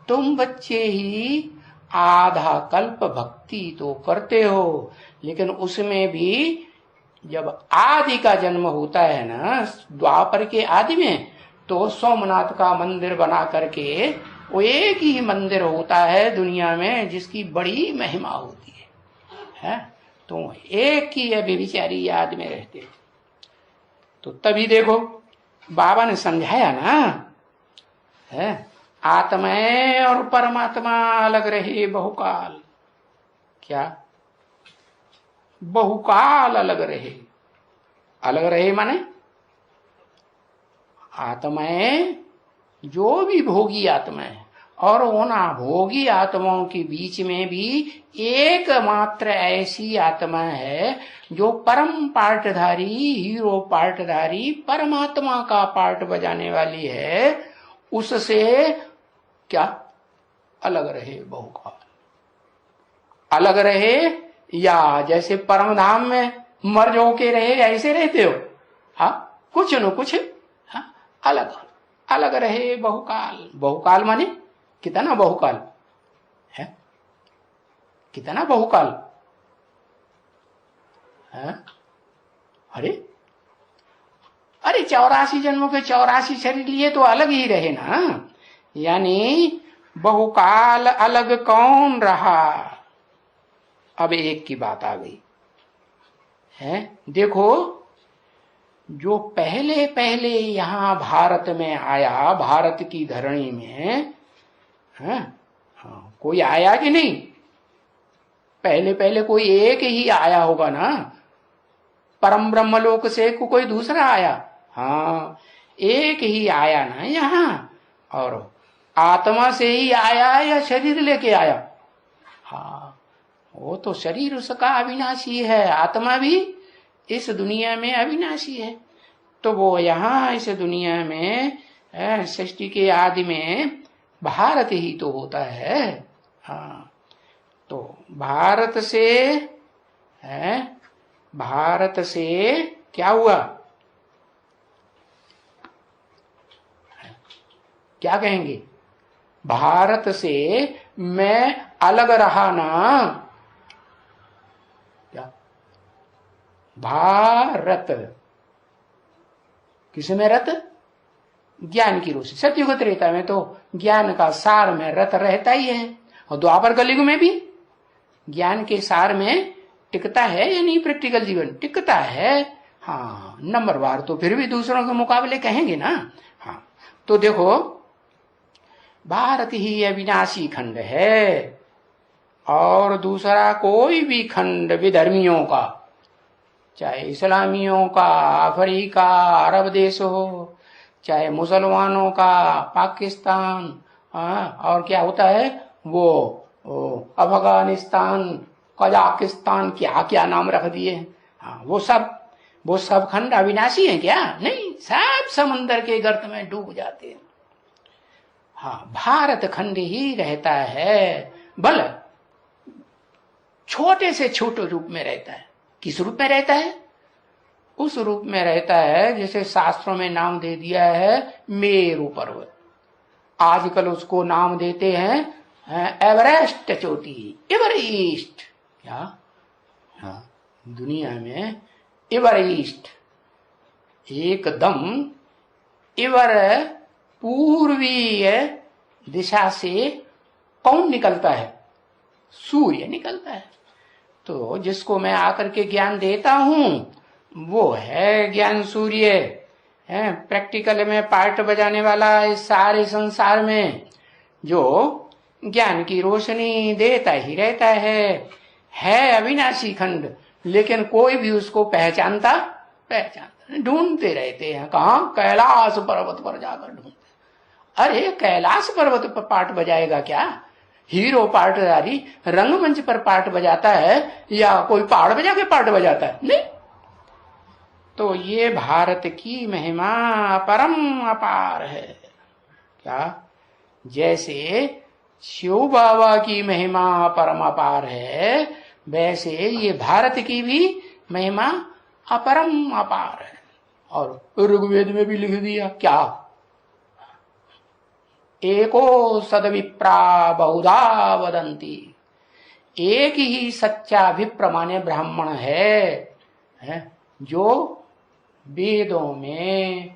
तुम बच्चे ही आधा कल्प भक्ति तो करते हो, लेकिन उसमें भी जब आदि का जन्म होता है ना, द्वापर के आदि में, तो सोमनाथ का मंदिर बना करके, वो एक ही मंदिर होता है दुनिया में जिसकी बड़ी महिमा होती है, तो एक ही है व्यभिचारी याद में रहते। तो तभी देखो बाबा ने समझाया ना, है आत्माएं और परमात्मा अलग रहे बहुकाल। क्या बहुकाल अलग रहे? अलग रहे माने आत्माएं जो भी भोगी आत्माएं और उन भोगी आत्माओं के बीच में भी एकमात्र ऐसी आत्मा है जो परम पार्टधारी, हीरो पार्टधारी परमात्मा का पार्ट बजाने वाली है। उससे क्या अलग रहे बहुकाल? अलग रहे या जैसे परम धाम में मर्ज होके रहे, ऐसे रहते हो? हाँ, कुछ न कुछ अलग अलग रहे बहुकाल। बहुकाल माने कितना बहुकाल है? कितना बहुकाल है? अरे अरे 84 जन्मों के 84 शरीर लिए तो अलग ही रहे ना। यानी बहुकाल अलग कौन रहा? अब एक की बात आ गई है। देखो, जो पहले पहले यहां भारत में आया, भारत की धरणी में है, हाँ, कोई आया कि नहीं? पहले पहले कोई एक ही आया होगा ना। परम ब्रह्मलोक से कोई दूसरा आया? हाँ, एक ही आया ना यहाँ। और आत्मा से ही आया या शरीर लेके आया? हाँ, वो तो शरीर उसका अविनाशी है, आत्मा भी इस दुनिया में अविनाशी है। तो वो यहाँ इस दुनिया में सृष्टि के आदि में भारत ही तो होता है। हाँ, तो भारत से है, भारत से क्या हुआ? क्या कहेंगे? भारत से मैं अलग रहा ना। क्या? भारत किसे में रत? ज्ञान की रोशनी। सतयुग त्रेता में तो ज्ञान का सार में रत रहता ही है, और द्वापर कलयुग में भी ज्ञान के सार में टिकता है या नहीं? प्रैक्टिकल जीवन टिकता है। हाँ, नंबरवार तो फिर भी दूसरों के मुकाबले कहेंगे ना। हाँ, तो देखो, भारत ही अविनाशी खंड है, और दूसरा कोई भी खंड विधर्मियों का, चाहे इस्लामियों का अफ्रीका अरब देश हो, चाहे मुसलमानों का पाकिस्तान, और क्या होता है वो अफगानिस्तान, कजाकिस्तान, क्या क्या नाम रख दिए। हाँ, वो सब खंड अविनाशी हैं क्या? नहीं, सब समुद्र के गर्त में डूब जाते हैं। हाँ, भारत खंड ही रहता है, भले छोटे से छोटे रूप में रहता है। किस रूप में रहता है? उस रूप में रहता है जैसे शास्त्रों में नाम दे दिया है मेरु पर्वत। आजकल उसको नाम देते हैं एवरेस्ट चोटी, एवरेस्ट। क्या? हाँ, दुनिया में एवरेस्ट एकदम एवर पूर्वीय दिशा से कौन निकलता है? सूर्य निकलता है। तो जिसको मैं आकर के ज्ञान देता हूं वो है ज्ञान सूर्य है। प्रैक्टिकल में पार्ट बजाने वाला इस सारे संसार में जो ज्ञान की रोशनी देता ही रहता है अविनाशी खंड। लेकिन कोई भी उसको पहचानता ढूंढते रहते हैं। कहा? कैलाश पर्वत पर जाकर ढूंढते। अरे कैलाश पर्वत पर पार्ट बजाएगा क्या? हीरो पार्टदारी रंगमंच पर पार्ट बजाता है या कोई पहाड़ बजा के पार्ट बजाता है? नहीं। तो ये भारत की महिमा परम अपार है। क्या? जैसे शिव बाबा की महिमा परम अपार है, वैसे ये भारत की भी महिमा अपरम अपार है। और ऋग्वेद में भी लिख दिया क्या? एको सदविप्रा बहुधा वदंती। एक ही सच्चा विप्र माने ब्राह्मण है जो वेदों में,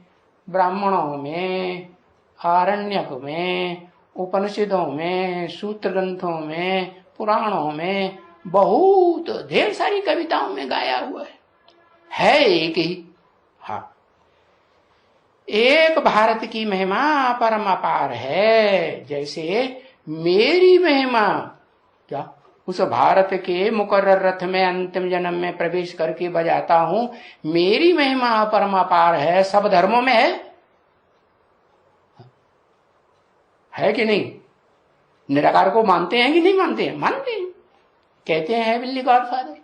ब्राह्मणों में, आरण्यक में, उपनिषदों में, सूत्र ग्रंथों में, पुराणों में, बहुत ढेर सारी कविताओं में गाया हुआ है एक ही। हाँ, एक भारत की महिमा परम अपार है। जैसे मेरी महिमा क्या? उस भारत के मुकर्रर रथ में अंतिम जन्म में प्रवेश करके बजाता हूं, मेरी महिमा परम अपार है। सब धर्मों में है कि नहीं? निराकार को मानते हैं कि नहीं मानते हैं? मानते हैं। कहते हैं हेवनली गॉडफादर,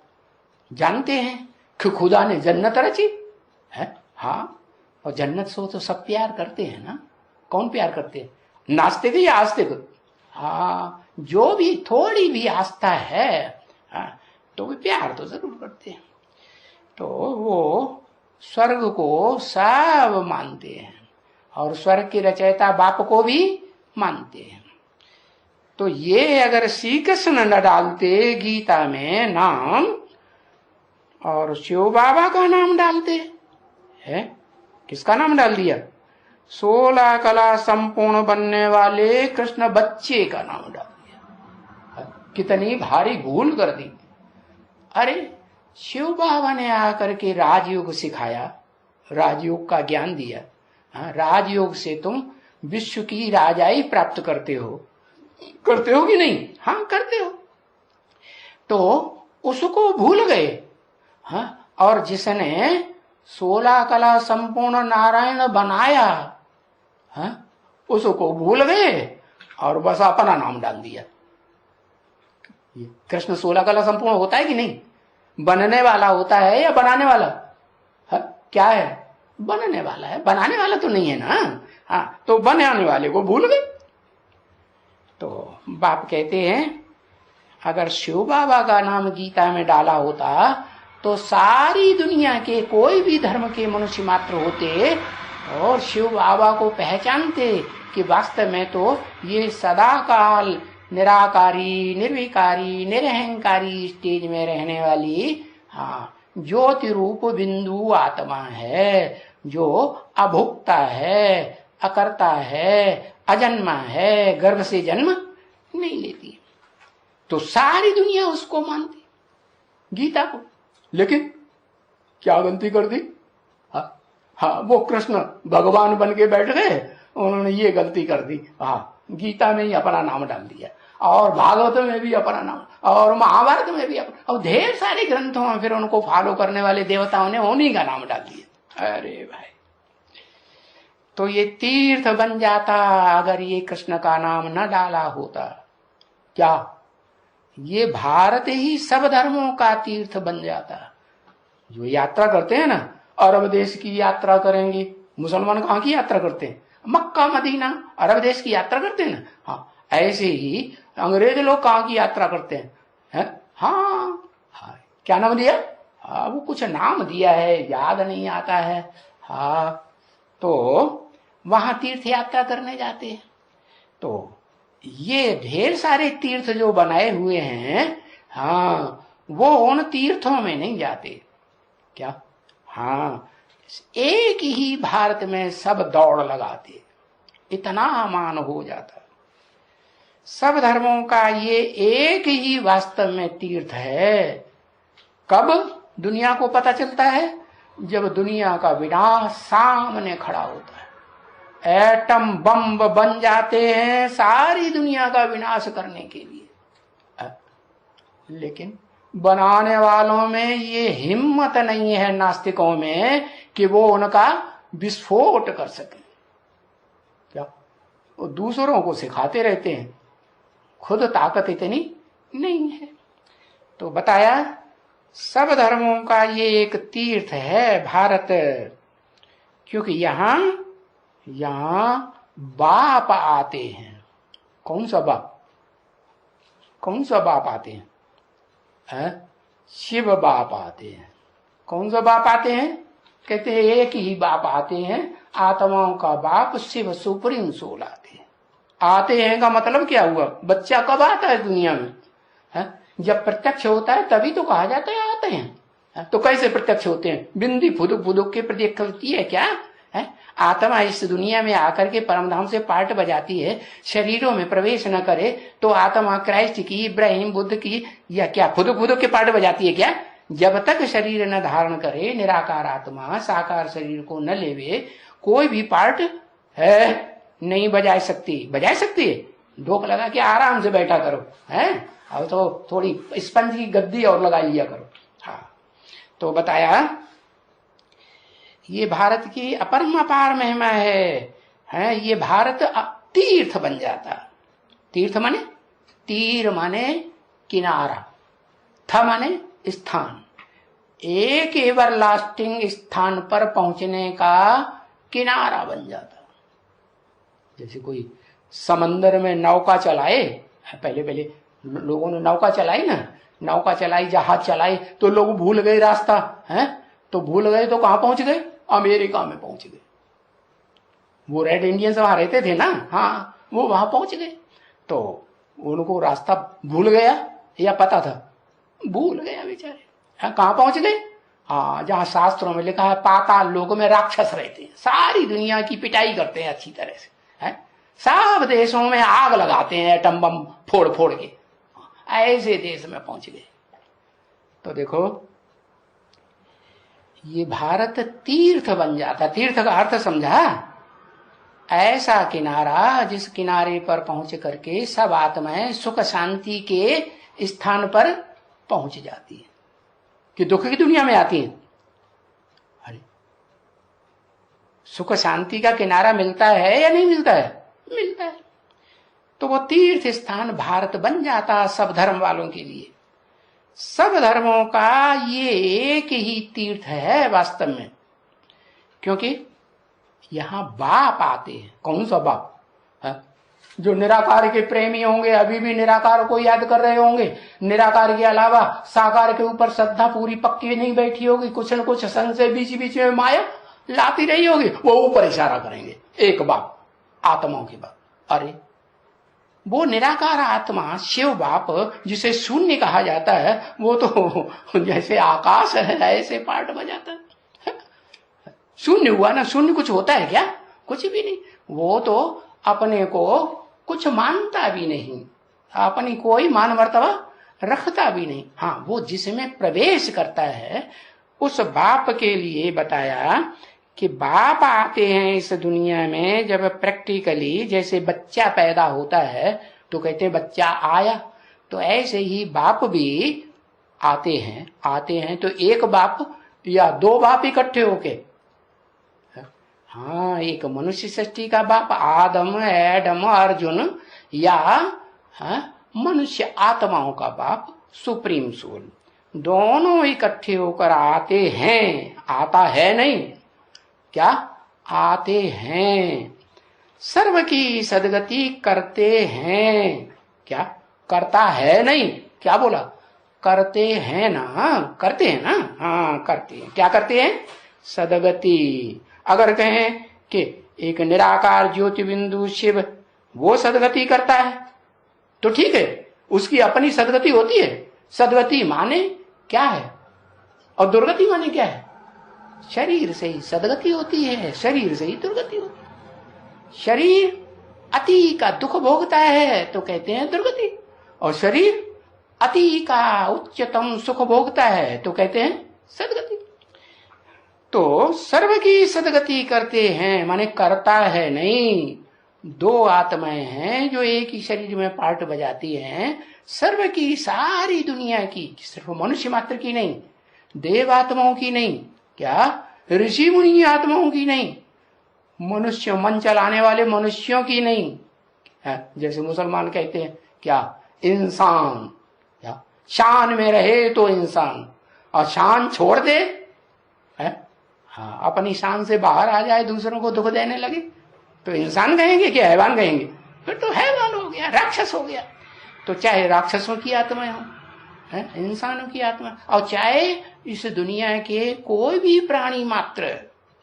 जानते हैं कि खुदा ने जन्नत रची है। हाँ, और जन्नत से तो सब प्यार करते हैं ना। कौन प्यार करते हैं? नास्तिक या आस्तिक? हाँ, जो भी थोड़ी भी आस्था है तो भी प्यार तो जरूर करते हैं। तो वो स्वर्ग को सब मानते हैं और स्वर्ग की रचयिता बाप को भी मानते हैं। तो ये अगर श्री कृष्ण न डालते गीता में नाम और शिव बाबा का नाम डालते है, किसका नाम डाल दिया? 16 कला संपूर्ण बनने वाले कृष्ण बच्चे का नाम डाल दिया। कितनी भारी भूल कर दी। अरे शिव बाबा ने आकर के राजयोग सिखाया, राजयोग का ज्ञान दिया। राजयोग से तुम विश्व की राजाई प्राप्त करते हो कि नहीं? हाँ करते हो। तो उसको भूल गए। हाँ, और जिसने 16 कला संपूर्ण नारायण बनाया, हाँ, उसको भूल गए और बस अपना नाम डाल दिया। कृष्ण 16 कला संपूर्ण होता है कि नहीं? बनने वाला होता है या बनाने वाला? क्या है? बनने वाला है, बनाने वाला तो नहीं है ना। हाँ, तो बनाने वाले को भूल गए। तो बाप कहते हैं अगर शिव बाबा का नाम गीता में डाला होता तो सारी दुनिया के कोई भी धर्म के मनुष्य मात्र होते और शिव बाबा को पहचानते कि वास्तव में तो ये सदाकाल निराकारी, निर्विकारी, निरहंकारी स्टेज में रहने वाली ज्योति रूप बिंदु आत्मा है, जो अभुक्ता है, अकर्ता है, अजन्मा है, गर्भ से जन्म नहीं लेती। तो सारी दुनिया उसको मानती, गीता को। लेकिन क्या गलती कर दी? हाँ, वो कृष्ण भगवान बन के बैठ गए, उन्होंने ये गलती कर दी। गीता में ही अपना नाम डाल दिया और भागवत में भी अपना नाम और महाभारत में भी अपना, और ढेर सारे ग्रंथों में फिर उनको फॉलो करने वाले देवताओं ने उन्हीं का नाम डाल दिया। अरे भाई, तो ये तीर्थ बन जाता अगर ये कृष्ण का नाम न डाला होता। क्या ये भारत ही सब धर्मों का तीर्थ बन जाता। जो यात्रा करते हैं ना, अरब देश की यात्रा करेंगे, मुसलमान कहाँ की यात्रा करते हैं? मक्का मदीना, अरब देश की यात्रा करते हैं ना। हाँ, ऐसे ही अंग्रेज लोग कहाँ की यात्रा करते हैं? हाँ, क्या नाम दिया? वो कुछ नाम दिया है, याद नहीं आता है। तो वहां तीर्थ यात्रा करने जाते हैं। तो ये ढेर सारे तीर्थ जो बनाए हुए हैं, वो उन तीर्थों में नहीं जाते। क्या? एक ही भारत में सब दौड़ लगाते, इतना मान हो जाता। सब धर्मों का ये एक ही वास्तव में तीर्थ है। कब दुनिया को पता चलता है? जब दुनिया का विनाश सामने खड़ा होता है। एटम बम बन जाते हैं सारी दुनिया का विनाश करने के लिए, लेकिन बनाने वालों में ये हिम्मत नहीं है, नास्तिकों में, कि वो उनका विस्फोट कर सके। क्या? वो दूसरों को सिखाते रहते हैं, खुद ताकत इतनी नहीं है। तो बताया सब धर्मों का ये एक तीर्थ है भारत, क्योंकि यहाँ बाप आते हैं। कौन सा बाप? कौन सा बाप आते हैं? शिव बाप आते हैं। कौन सा बाप आते हैं? कहते हैं एक ही बाप आते हैं, आत्माओं का बाप शिव सुप्रीम सोल आते हैं का मतलब क्या हुआ? बच्चा कब आता है दुनिया में? जब प्रत्यक्ष होता है तभी तो कहा जाता है आते हैं। तो कैसे प्रत्यक्ष होते हैं? बिंदी फुदुक फुदुक के प्रत्यक्ष होती है क्या? आत्मा इस दुनिया में आकर के परमधाम से पार्ट बजाती है, शरीरों में प्रवेश न करे तो आत्मा क्राइस्ट की, इब्राहिम, बुद्ध की, या क्या फुदुक फुदुक के पार्ट बजाती है क्या? जब तक शरीर न धारण करे, निराकार आत्मा साकार शरीर को न लेवे, कोई भी पार्ट है नहीं बजा सकती। बजा सकती है, ढोक लगा के आराम से बैठा करो, और तो थोड़ी स्पंज की गद्दी और लगा लिया करो। तो बताया ये भारत की अपरम अपार महिमा है। ये भारत तीर्थ बन जाता। तीर्थ माने, तीर माने किनारा, थ माने स्थान, एक एवर लास्टिंग स्थान पर पहुंचने का किनारा बन जाता। जैसे कोई समंदर में नौका चलाए, पहले लोगों ने नौका चलाई ना, नौका चलाई, जहाज चलाई, तो लोग भूल गए रास्ता, तो भूल गए तो कहां पहुंच गए? अमेरिका में पहुंच गए। वो रेड इंडियंस वहां रहते थे ना, वो वहां पहुंच गए। तो उनको रास्ता भूल गया या पता था? भूल गया बेचारे। कहाँ पहुंच गए? जहां शास्त्रों में लिखा है पाताल लोक में राक्षस रहते हैं, सारी दुनिया की पिटाई करते हैं अच्छी तरह से, है? सब देशों में आग लगाते हैं एटम बम फोड़ फोड़ के, ऐसे देश में पहुंच गए। तो देखो ये भारत तीर्थ बन जाता। तीर्थ का अर्थ समझा? ऐसा किनारा जिस किनारे पर पहुंच करके सब आत्माएं सुख शांति के स्थान पर पहुंच जाती है, कि दुख की दुनिया में आती है। अरे सुख शांति का किनारा मिलता है या नहीं मिलता है? मिलता है। तो वो तीर्थ स्थान भारत बन जाता सब धर्म वालों के लिए। सब धर्मों का ये एक ही तीर्थ है वास्तव में, क्योंकि यहां बाप आते हैं। कौन सा बाप? है? जो निराकार के प्रेमी होंगे अभी भी निराकार को याद कर रहे होंगे, निराकार के अलावा साकार के ऊपर श्रद्धा पूरी पक्की नहीं बैठी होगी, कुछ न कुछ संशय बीच बीच में माया लाती रही होगी, वो ऊपर इशारा करेंगे एक बाप, आत्माओं के बाप। अरे वो निराकार आत्मा शिव बाप जिसे शून्य कहा जाता है, वो तो जैसे आकाश है ऐसे पार्ट बजाता है। शून्य हुआ ना, शून्य कुछ होता है क्या? कुछ भी नहीं। वो तो अपने को कुछ मानता भी नहीं, अपनी कोई मान मर्तबा रखता भी नहीं। हाँ, वो जिसमें प्रवेश करता है उस बाप के लिए बताया कि बाप आते हैं इस दुनिया में जब प्रैक्टिकली, जैसे बच्चा पैदा होता है तो कहते हैं बच्चा आया, तो ऐसे ही बाप भी आते हैं तो एक बाप या दो बाप इकट्ठे होके, हाँ, एक मनुष्य सृष्टि का बाप आदम एडम अर्जुन, या मनुष्य आत्माओं का बाप सुप्रीम सोल, दोनों इकट्ठे होकर आते हैं। आता है नहीं, क्या? आते हैं। सर्व की सदगति करते हैं। क्या? करता है नहीं, क्या बोला? करते हैं ना, करते हैं ना, हाँ करते हैं। क्या करते हैं? सदगति। अगर कहें कि एक निराकार ज्योति बिंदु शिव वो सदगति करता है तो ठीक है, उसकी अपनी सदगति होती है। सदगति माने क्या है और दुर्गति माने क्या है? शरीर से ही सदगति होती है, शरीर से ही दुर्गति होती है। शरीर अति का दुख भोगता है तो कहते हैं दुर्गति, और शरीर अति का उच्चतम सुख भोगता है तो कहते हैं सदगति। तो सर्व की सदगति करते हैं माने करता है नहीं। दो आत्माएं हैं जो एक ही शरीर में पार्ट बजाती हैं, सर्व की सारी दुनिया की, सिर्फ मनुष्य मात्र की नहीं, देव आत्माओं की नहीं, क्या ऋषि मुनि आत्माओं की नहीं, मनुष्य मन चलाने वाले मनुष्यों की नहीं है। जैसे मुसलमान कहते हैं क्या? इंसान। क्या? शान में रहे तो इंसान, और शान छोड़ दे है, हाँ, अपनी शान से बाहर आ जाए, दूसरों को दुख देने लगे तो इंसान कहेंगे कि हैवान कहेंगे? फिर तो हैवान हो गया, राक्षस हो गया। तो चाहे राक्षसों की आत्माएं हो, इंसानों की आत्मा, और चाहे इस दुनिया के कोई भी प्राणी मात्र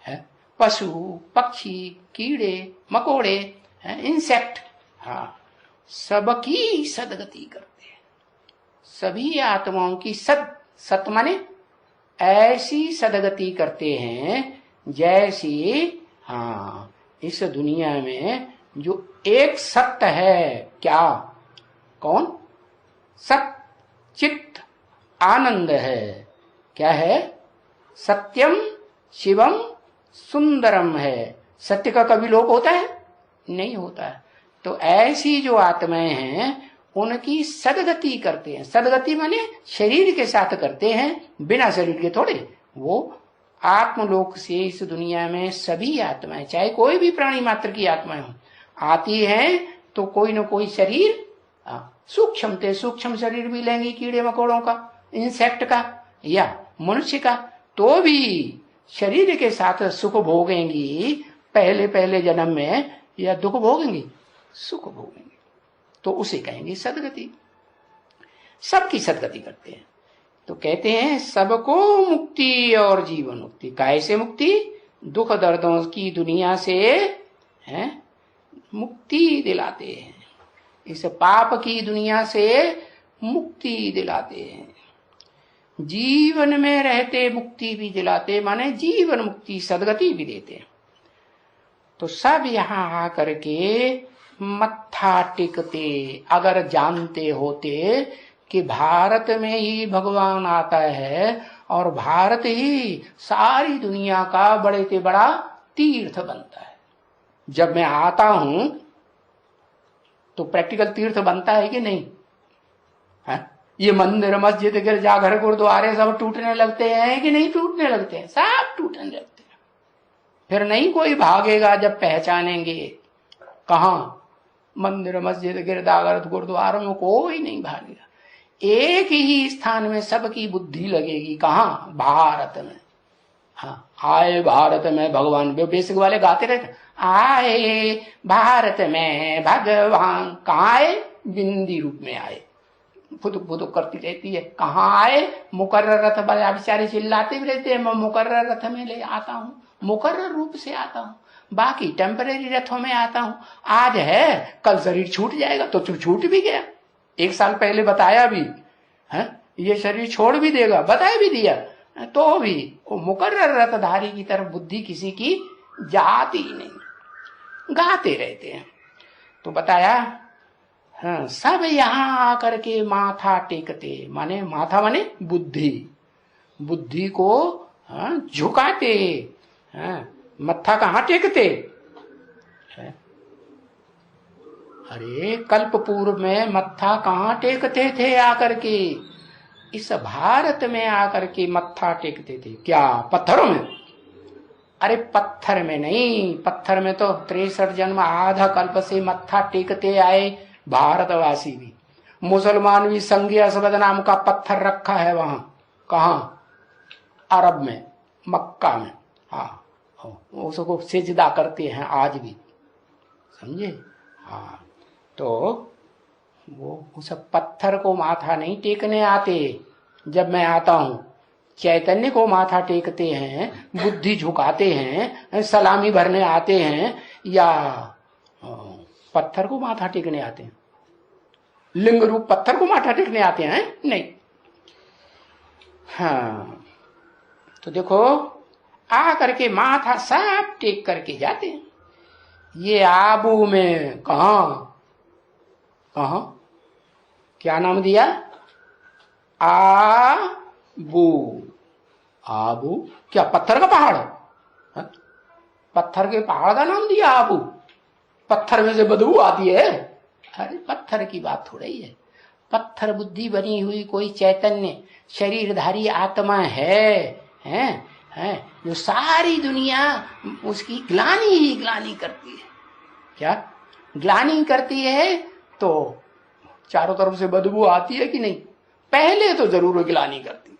है, पशु पक्षी कीड़े मकोड़े इंसेक्ट, हाँ, सबकी सदगति करते हैं। सभी आत्माओं की सत माने ऐसी सदगति करते हैं जैसी, हाँ, इस दुनिया में जो एक सत्य है। क्या? कौन? सत चित्त आनंद है। क्या है? सत्यम शिवम सुंदरम है। सत्य का कभी लोप होता है? नहीं होता है। तो ऐसी जो आत्माएं हैं उनकी सदगति करते हैं। सदगति माने शरीर के साथ करते हैं, बिना शरीर के थोड़े। वो आत्मलोक से इस दुनिया में सभी आत्माएं, चाहे कोई भी प्राणी मात्र की आत्माएं हो, आती हैं तो कोई न कोई शरीर, सूक्ष्म से सूक्ष्म शरीर भी लेंगी, कीड़े मकोड़ों का, इंसेक्ट का या मनुष्य का, तो भी शरीर के साथ सुख भोगेंगी पहले पहले जन्म में, या दुख भोगेंगी? सुख भोगेंगे। तो उसे कहेंगे सदगति। सबकी सदगति करते हैं। तो कहते हैं सबको मुक्ति और जीवन मुक्ति। कैसे मुक्ति? दुख दर्दों की दुनिया से मुक्ति दिलाते हैं। इस पाप की दुनिया से मुक्ति दिलाते हैं, जीवन में रहते मुक्ति भी दिलाते, माने जीवन मुक्ति सदगति भी देते हैं। तो सब यहाँ आकर के मत्था टेकते। अगर जानते होते कि भारत में ही भगवान आता है और भारत ही सारी दुनिया का बड़े से बड़ा तीर्थ बनता है। जब मैं आता हूं तो प्रैक्टिकल तीर्थ बनता है कि नहीं है? ये मंदिर मस्जिद गिरजाघर गुरुद्वारे सब टूटने लगते हैं कि नहीं टूटने लगते हैं? सब टूटने लगते हैं। फिर नहीं कोई भागेगा जब पहचानेंगे। कहां? मंदिर मस्जिद गिरजाघर गुरुद्वारों में कोई नहीं भागेगा। एक ही स्थान में सबकी बुद्धि लगेगी। कहां? भारत में। हाँ, आए भारत में भगवान। बेसिक वाले गाते रहते, आए भारत में भगवान। कहाँ आए? बिंदी रूप में आए। फुदुक फुदुक करती रहती है। कहाँ आए? मुकर्रर रथ। बड़ा बेचारे चिल्लाते भी रहते हैं, मैं मुकर्रर रथ में ले आता हूँ, मुकर्रर रूप से आता हूँ, बाकी टेम्परेरी रथों में आता हूँ। आज है, कल शरीर छूट जाएगा। तो छूट भी गया। 1 साल पहले बताया भी है, ये शरीर छोड़ भी देगा, बता भी दिया, तो भी वो मुकर्रर रथधारी की तरफ बुद्धि किसी की जाती ही नहीं, गाते रहते हैं। तो बताया हाँ, सब यहाँ आकर के माथा टेकते। माने माथा माने बुद्धि, बुद्धि को हाँ, झुकाते। हाँ, मत्था कहाँ टेकते? अरे कल्प पूर्व में मत्था कहाँ टेकते थे? आकर के इस भारत में आकर के मत्था टेकते थे। क्या पत्थरों में? अरे पत्थर में नहीं, पत्थर में तो 63 जन्म आधा कल्प से मत्था टेकते आए भारतवासी भी। मुसलमान भी संगी असवद नाम का पत्थर रखा है वहां। कहा? अरब में, मक्का में। हाँ, उसको सिजदा करते हैं आज भी, समझे? हाँ, तो वो उस पत्थर को माथा नहीं टेकने आते। जब मैं आता हूं, चैतन्य को माथा टेकते हैं, बुद्धि झुकाते हैं, सलामी भरने आते हैं, या पत्थर को माथा टेकने आते हैं? लिंग रूप पत्थर को माथा टेकने आते हैं? नहीं। हाँ, तो देखो आ करके माथा सब टेक करके जाते हैं। ये आबू में कहा क्या नाम दिया? आबू। आबू क्या पत्थर का पहाड़? हा? पत्थर के पहाड़ का नाम दिया आबू? पत्थर में से बदबू आती है? अरे पत्थर की बात थोड़ा ही है। पत्थर बुद्धि बनी हुई कोई चैतन्य शरीरधारी आत्मा है जो सारी दुनिया उसकी ग्लानि ही ग्लानि करती है। क्या ग्लानि करती है? तो चारों तरफ से बदबू आती है कि नहीं? पहले तो जरूर ग्लानि करती है।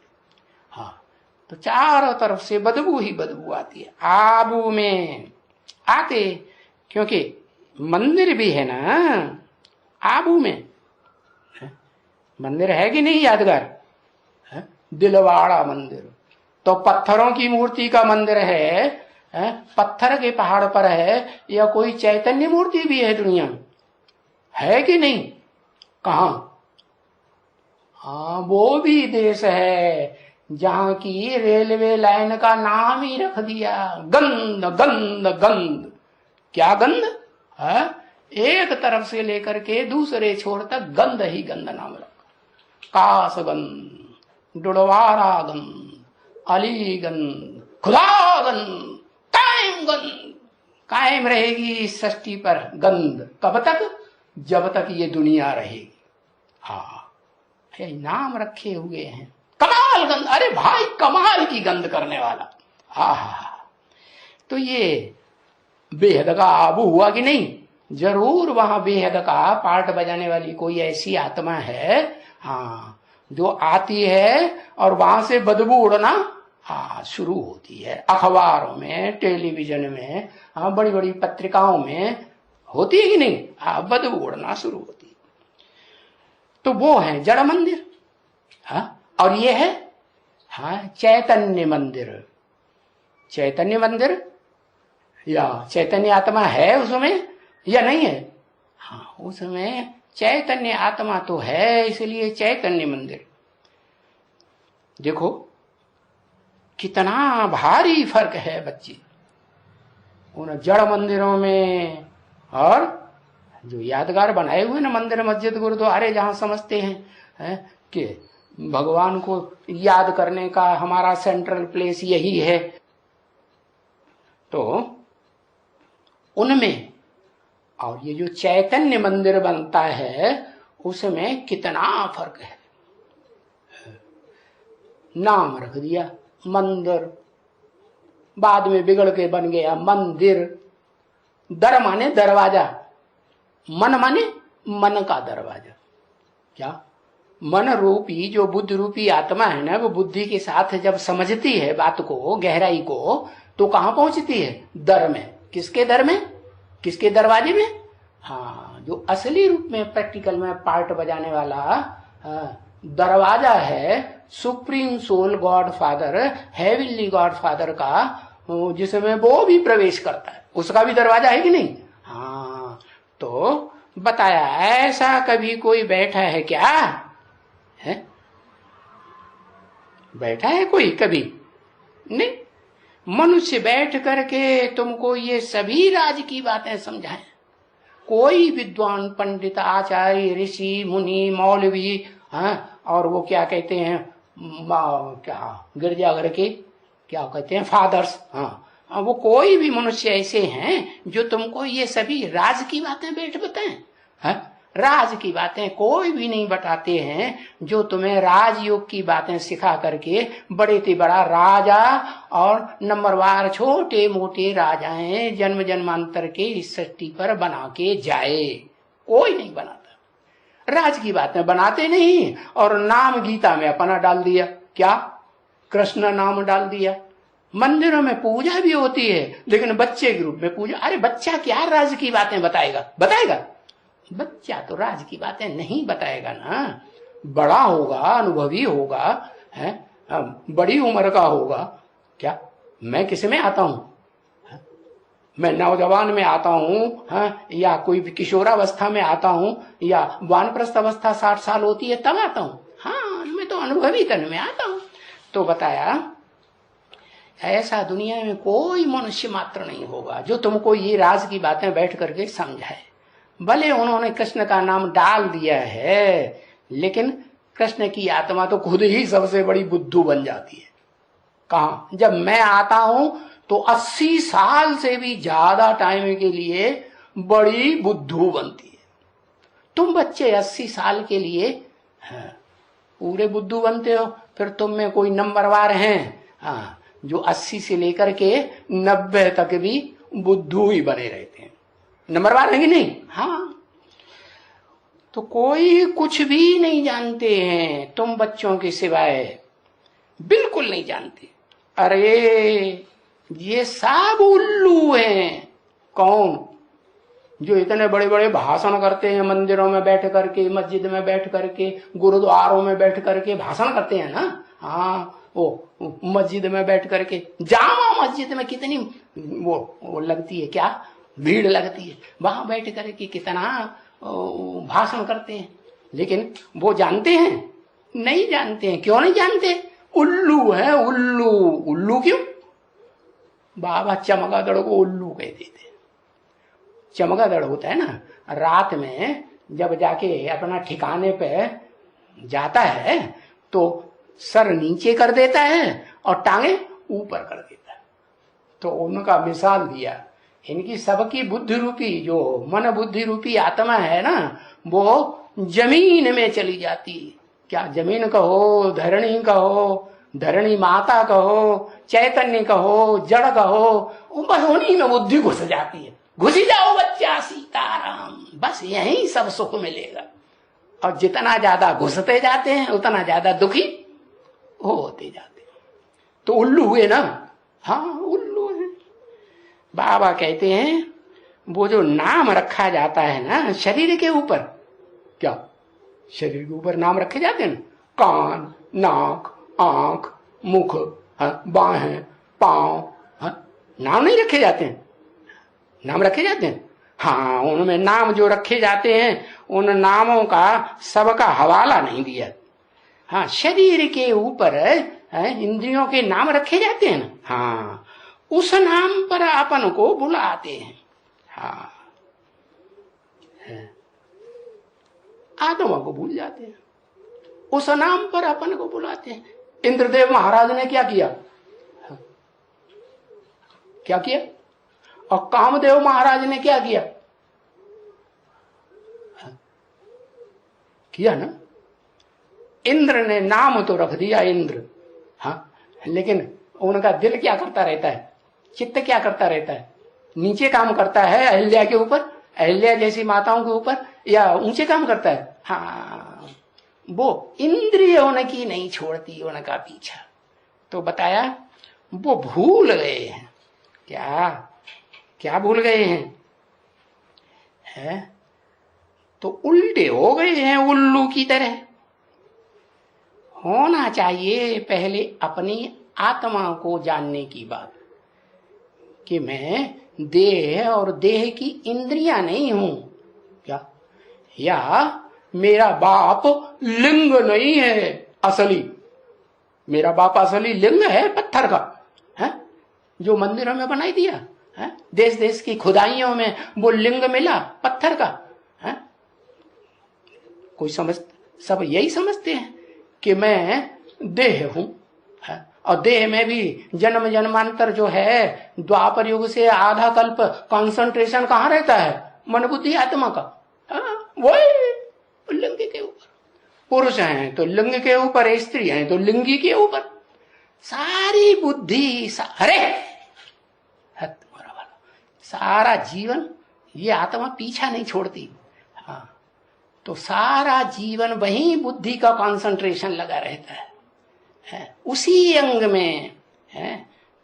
हाँ, तो चारों तरफ से बदबू ही बदबू आती है। आबू में आते, क्योंकि मंदिर भी है ना आबू में। मंदिर है कि नहीं यादगार? दिलवाड़ा मंदिर तो पत्थरों की मूर्ति का मंदिर है, पत्थर के पहाड़ पर है, या कोई चैतन्य मूर्ति भी है दुनिया में? है कि नहीं? कहां? हाँ, वो भी देश है जहां की रेलवे लाइन का नाम ही रख दिया गंध गंध गंध। क्या गंध है? एक तरफ से लेकर के दूसरे छोर तक गंध ही गंध नाम रखा। कासगंध, डुडवारा गंध, अलीगंज, खुदागंज, कायमगंज। कायम रहेगी इस सृष्टि पर गंध। कब तक? जब तक ये दुनिया रहेगी। हाँ, नाम रखे हुए हैं कमाल गंध। अरे भाई कमाल की गंध करने वाला। हाँ, तो ये बेहद का आबू हुआ कि नहीं? जरूर वहां बेहद का पार्ट बजाने वाली कोई ऐसी आत्मा है, हाँ, जो आती है और वहां से बदबू उड़ना शुरू होती है। अखबारों में, टेलीविजन में, हाँ, बड़ी बड़ी पत्रिकाओं में होती है कि नहीं? हाँ, बदबू उड़ना शुरू होती है। तो वो है जड़ मंदिर। हाँ, और ये है हाँ चैतन्य मंदिर। चैतन्य मंदिर या चैतन्य आत्मा है उसमें या नहीं है? हाँ, उसमें चैतन्य आत्मा तो है, इसलिए चैतन्य मंदिर। देखो कितना भारी फर्क है बच्चे उन जड़ मंदिरों में और जो यादगार बनाए हुए ना मंदिर मस्जिद गुरुद्वारे, जहां समझते हैं कि भगवान को याद करने का हमारा सेंट्रल प्लेस यही है। तो उनमें और ये जो चैतन्य मंदिर बनता है उसमें कितना फर्क है। नाम रख दिया मंदिर, बाद में बिगड़ के बन गया मंदिर। दर माने दरवाजा, मन माने मन का दरवाजा। क्या मन रूपी जो बुद्धि रूपी आत्मा है ना, वो बुद्धि के साथ जब समझती है बात को, गहराई को, तो कहां पहुंचती है? दर में। किसके दर में? किसके दरवाजे में? हाँ, जो असली रूप में प्रैक्टिकल में पार्ट बजाने वाला दरवाजा है supreme soul God father, heavenly God father का, जिसमें वो भी प्रवेश करता है, उसका भी दरवाजा है कि नहीं? हाँ, तो बताया ऐसा कभी कोई बैठा है क्या? है बैठा है कोई कभी? नहीं। मनुष्य बैठ करके तुमको ये सभी राज की बातें समझाएं। कोई विद्वान पंडित आचार्य ऋषि मुनि मौलवी, और वो क्या कहते हैं, क्या गिरजाघर के क्या कहते हैं फादर्स, वो कोई भी मनुष्य ऐसे हैं जो तुमको ये सभी राज की बातें बैठ बताएं? राज की बातें कोई भी नहीं बताते हैं जो तुम्हें राजयोग की बातें सिखा करके बड़े से बड़ा राजा और नंबरवार छोटे मोटे राजाएं जन्म जन्मांतर के इस सृष्टि पर बना के जाए। कोई नहीं बनाता, राज की बातें बनाते नहीं। और नाम गीता में अपना डाल दिया, क्या? कृष्ण नाम डाल दिया। मंदिरों में पूजा भी होती है लेकिन बच्चे के रूप में पूजा। अरे बच्चा क्या राज की बातें बताएगा? बच्चा तो राज की बातें नहीं बताएगा ना। बड़ा होगा, अनुभवी होगा, है, बड़ी उम्र का होगा। क्या मैं किस में आता हूं? मैं नौजवान में आता हूं, या कोई किशोरावस्था में आता हूं, या वानप्रस्थ अवस्था 60 साल होती है तब आता हूं? हाँ, मैं तो अनुभवी तन में आता हूं। तो बताया ऐसा दुनिया में कोई मनुष्य मात्र नहीं होगा जो तुमको ये राज की बातें बैठ करके समझाए। भले उन्होंने कृष्ण का नाम डाल दिया है, लेकिन कृष्ण की आत्मा तो खुद ही सबसे बड़ी बुद्धू बन जाती है। कहां? जब मैं आता हूं तो 80 साल से भी ज्यादा टाइम के लिए बड़ी बुद्धू बनती है। तुम बच्चे 80 साल के लिए पूरे बुद्धू बनते हो, फिर तुम में कोई नंबरवार हैं जो 80 से लेकर के 90 तक भी बुद्धू ही बने रहते हैं। नंबरवार है कि नहीं? हाँ। तो कोई कुछ भी नहीं जानते हैं तुम बच्चों के सिवाय, बिल्कुल नहीं जानते। अरे ये सब उल्लू हैं। कौन? जो इतने बड़े बड़े भाषण करते हैं मंदिरों में बैठ करके, मस्जिद में बैठ करके, गुरुद्वारों में बैठ करके भाषण करते हैं ना। हाँ, वो मस्जिद में बैठ करके, जामा मस्जिद में कितनी वो लगती है, क्या भीड़ लगती है, वहां बैठ करके कितना भाषण करते हैं। लेकिन वो जानते हैं? नहीं जानते हैं। क्यों नहीं जानते? उल्लू है, उल्लू। उल्लू क्यों? बाबा चमगादड़ को उल्लू कहते थे। चमगादड़ होता है ना, रात में जब जाके अपना ठिकाने पे जाता है तो सर नीचे कर देता है और टांगे ऊपर कर देता है। तो उनका मिसाल दिया, इनकी सबकी बुद्धि रूपी जो मन बुद्धि रूपी आत्मा है ना, वो जमीन में चली जाती। क्या जमीन कहो, धरणी कहो, धरणी माता कहो, चैतन्य कहो, जड़ कहो, बस उन्हीं में बुद्धि घुस जाती है। घुसी जाओ बच्चा, सीताराम, बस यही सब सुख मिलेगा। और जितना ज्यादा घुसते जाते हैं उतना ज्यादा दुखी होते जाते हैं। तो उल्लू हुए ना। हाँ, उल्लू है। बाबा कहते हैं वो जो नाम रखा जाता है ना शरीर के ऊपर, क्या शरीर के ऊपर नाम रखे जाते हैं? कान, नाक, आंख, मुख, बाहें, पांव, नाम नहीं रखे जाते हैं? नाम रखे जाते हैं। हाँ, उनमें नाम जो रखे जाते हैं उन नामों का सबका हवाला नहीं दिया। हाँ, शरीर के ऊपर इंद्रियों के नाम रखे जाते हैं ना, हाँ, उस नाम पर अपन को बुलाते हैं। हाँ, आत्मा को भूल जाते हैं, उस नाम पर अपन को बुलाते हैं। इंद्रदेव महाराज ने क्या किया? क्या किया? और कामदेव महाराज ने क्या किया? किया ना, इंद्र ने नाम तो रख दिया इंद्र, हाँ, लेकिन उनका दिल क्या करता रहता है, चित्त क्या करता रहता है? नीचे काम करता है अहिल्या के ऊपर, अहिल्या जैसी माताओं के ऊपर, या ऊंचे काम करता है? हाँ, वो इंद्रिय उनकी नहीं छोड़ती उनका पीछा। तो बताया वो भूल गए हैं। क्या क्या भूल गए हैं? है तो उल्टे हो गए हैं, उल्लू की तरह। होना चाहिए पहले अपनी आत्मा को जानने की बात, कि मैं देह और देह की इंद्रियां नहीं हूं क्या, या मेरा बाप लिंग नहीं है असली, मेरा बाप असली लिंग है पत्थर का, है जो मंदिरों में बनाई दिया है, देश देश की खुदाइयों में वो लिंग मिला पत्थर का है। कोई सब यही समझते हैं कि मैं देह हूं, और देह में भी जन्म जन्मांतर जो है, द्वापर युग से आधा कल्प कंसंट्रेशन कहाँ रहता है? मन बुद्धि आत्मा का, वही लिंग के ऊपर। पुरुष हैं तो लिंग के ऊपर, स्त्री हैं तो लिंगी के ऊपर, सारी बुद्धि सारा जीवन ये आत्मा पीछा नहीं छोड़ती। हाँ, तो सारा जीवन वही बुद्धि का कंसंट्रेशन लगा रहता है, उसी अंग में है।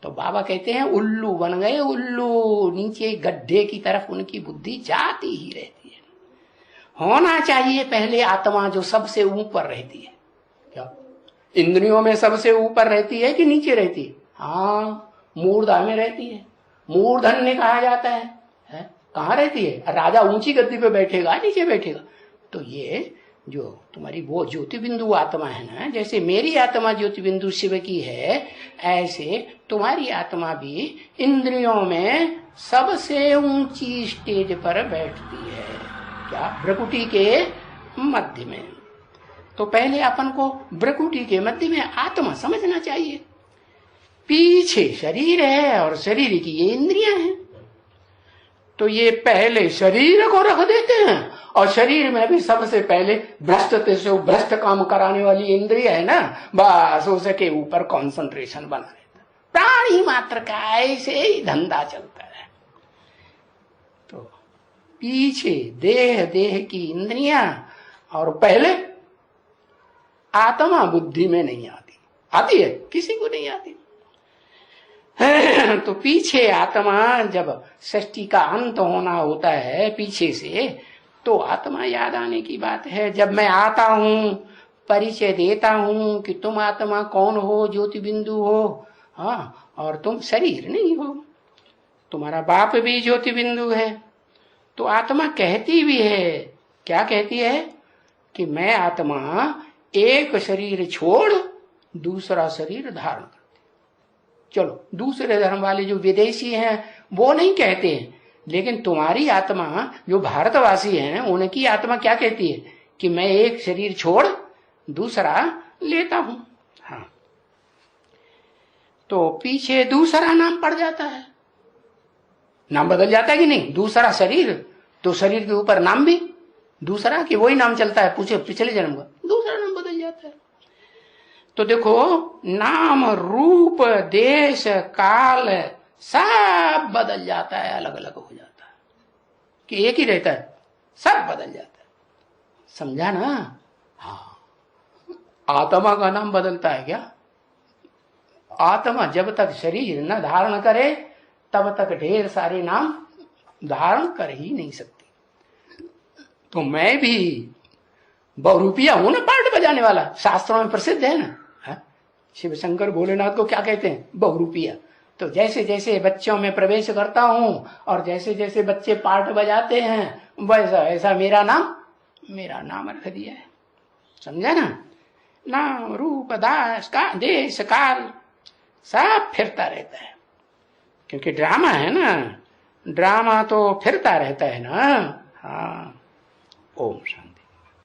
तो बाबा कहते हैं उल्लू बन गए, उल्लू नीचे गड्ढे की तरफ उनकी बुद्धि जाती ही रहती है। होना चाहिए पहले आत्मा जो सबसे ऊपर रहती है। क्या इंद्रियों में सबसे ऊपर रहती है कि नीचे रहती है? हाँ, मूर्धा में रहती है, मूर्धन्य कहा जाता है। कहाँ रहती है? राजा ऊंची गद्दी पे बैठेगा, नीचे बैठेगा। तो ये जो तुम्हारी वो ज्योति बिंदु आत्मा है ना, जैसे मेरी आत्मा ज्योति बिंदु शिव की है, ऐसे तुम्हारी आत्मा भी इंद्रियों में सबसे ऊंची स्टेज पर बैठती है। क्या? भ्रकुटी के मध्य में। तो पहले अपन को भ्रकुटी के मध्य में आत्मा समझना चाहिए। पीछे शरीर है और शरीर की ये इंद्रियां हैं। तो ये पहले शरीर को रख देते हैं, और शरीर में भी सबसे पहले भ्रष्टते से भ्रष्ट काम कराने वाली इंद्रिय है ना, बस उसके ऊपर कंसंट्रेशन बना रहता है। प्राणी मात्र का ऐसे ही धंधा चलता है। तो पीछे देह की इंद्रियां, और पहले आत्मा बुद्धि में नहीं आती। आती है? किसी को नहीं आती। तो पीछे आत्मा, जब सृष्टि का अंत होना होता है पीछे से, तो आत्मा याद आने की बात है। जब मैं आता हूं, परिचय देता हूं कि तुम आत्मा कौन हो, ज्योति बिंदु हो, हाँ, और तुम शरीर नहीं हो, तुम्हारा बाप भी ज्योति बिंदु है। तो आत्मा कहती भी है, क्या कहती है? कि मैं आत्मा एक शरीर छोड़ दूसरा शरीर धारण करती। चलो, दूसरे धर्म वाले जो विदेशी हैं वो नहीं कहते हैं, लेकिन तुम्हारी आत्मा जो भारतवासी हैं, उनकी आत्मा क्या कहती है? कि मैं एक शरीर छोड़ दूसरा लेता हूं। हाँ, तो पीछे दूसरा नाम पड़ जाता है, नाम बदल जाता है कि नहीं? दूसरा शरीर, तो शरीर के ऊपर नाम भी दूसरा, कि वही नाम चलता है पूछे पिछले जन्म का, दूसरा नाम बदल जाता है। तो देखो, नाम रूप देश काल सब बदल जाता है, अलग अलग हो जाता है, कि एक ही रहता है, सब बदल जाता है। समझा ना? हाँ, आत्मा का नाम बदलता है क्या? आत्मा जब तक शरीर न धारण करे तब तक ढेर सारे नाम धारण कर ही नहीं सकती। तो मैं भी बहुरूपिया हूं ना, पार्ट बजाने वाला, शास्त्रों में प्रसिद्ध है ना। शिव शंकर भोलेनाथ को क्या कहते हैं? बहुरूपिया। तो जैसे जैसे बच्चों में प्रवेश करता हूं और जैसे जैसे बच्चे पाठ बजाते हैं वैसा ऐसा मेरा नाम रख दिया है। समझा ना? नाम रूप दास का देश काल सब फिरता रहता है, क्योंकि ड्रामा है ना, ड्रामा तो फिरता रहता है ना। हाँ, ओम शांति।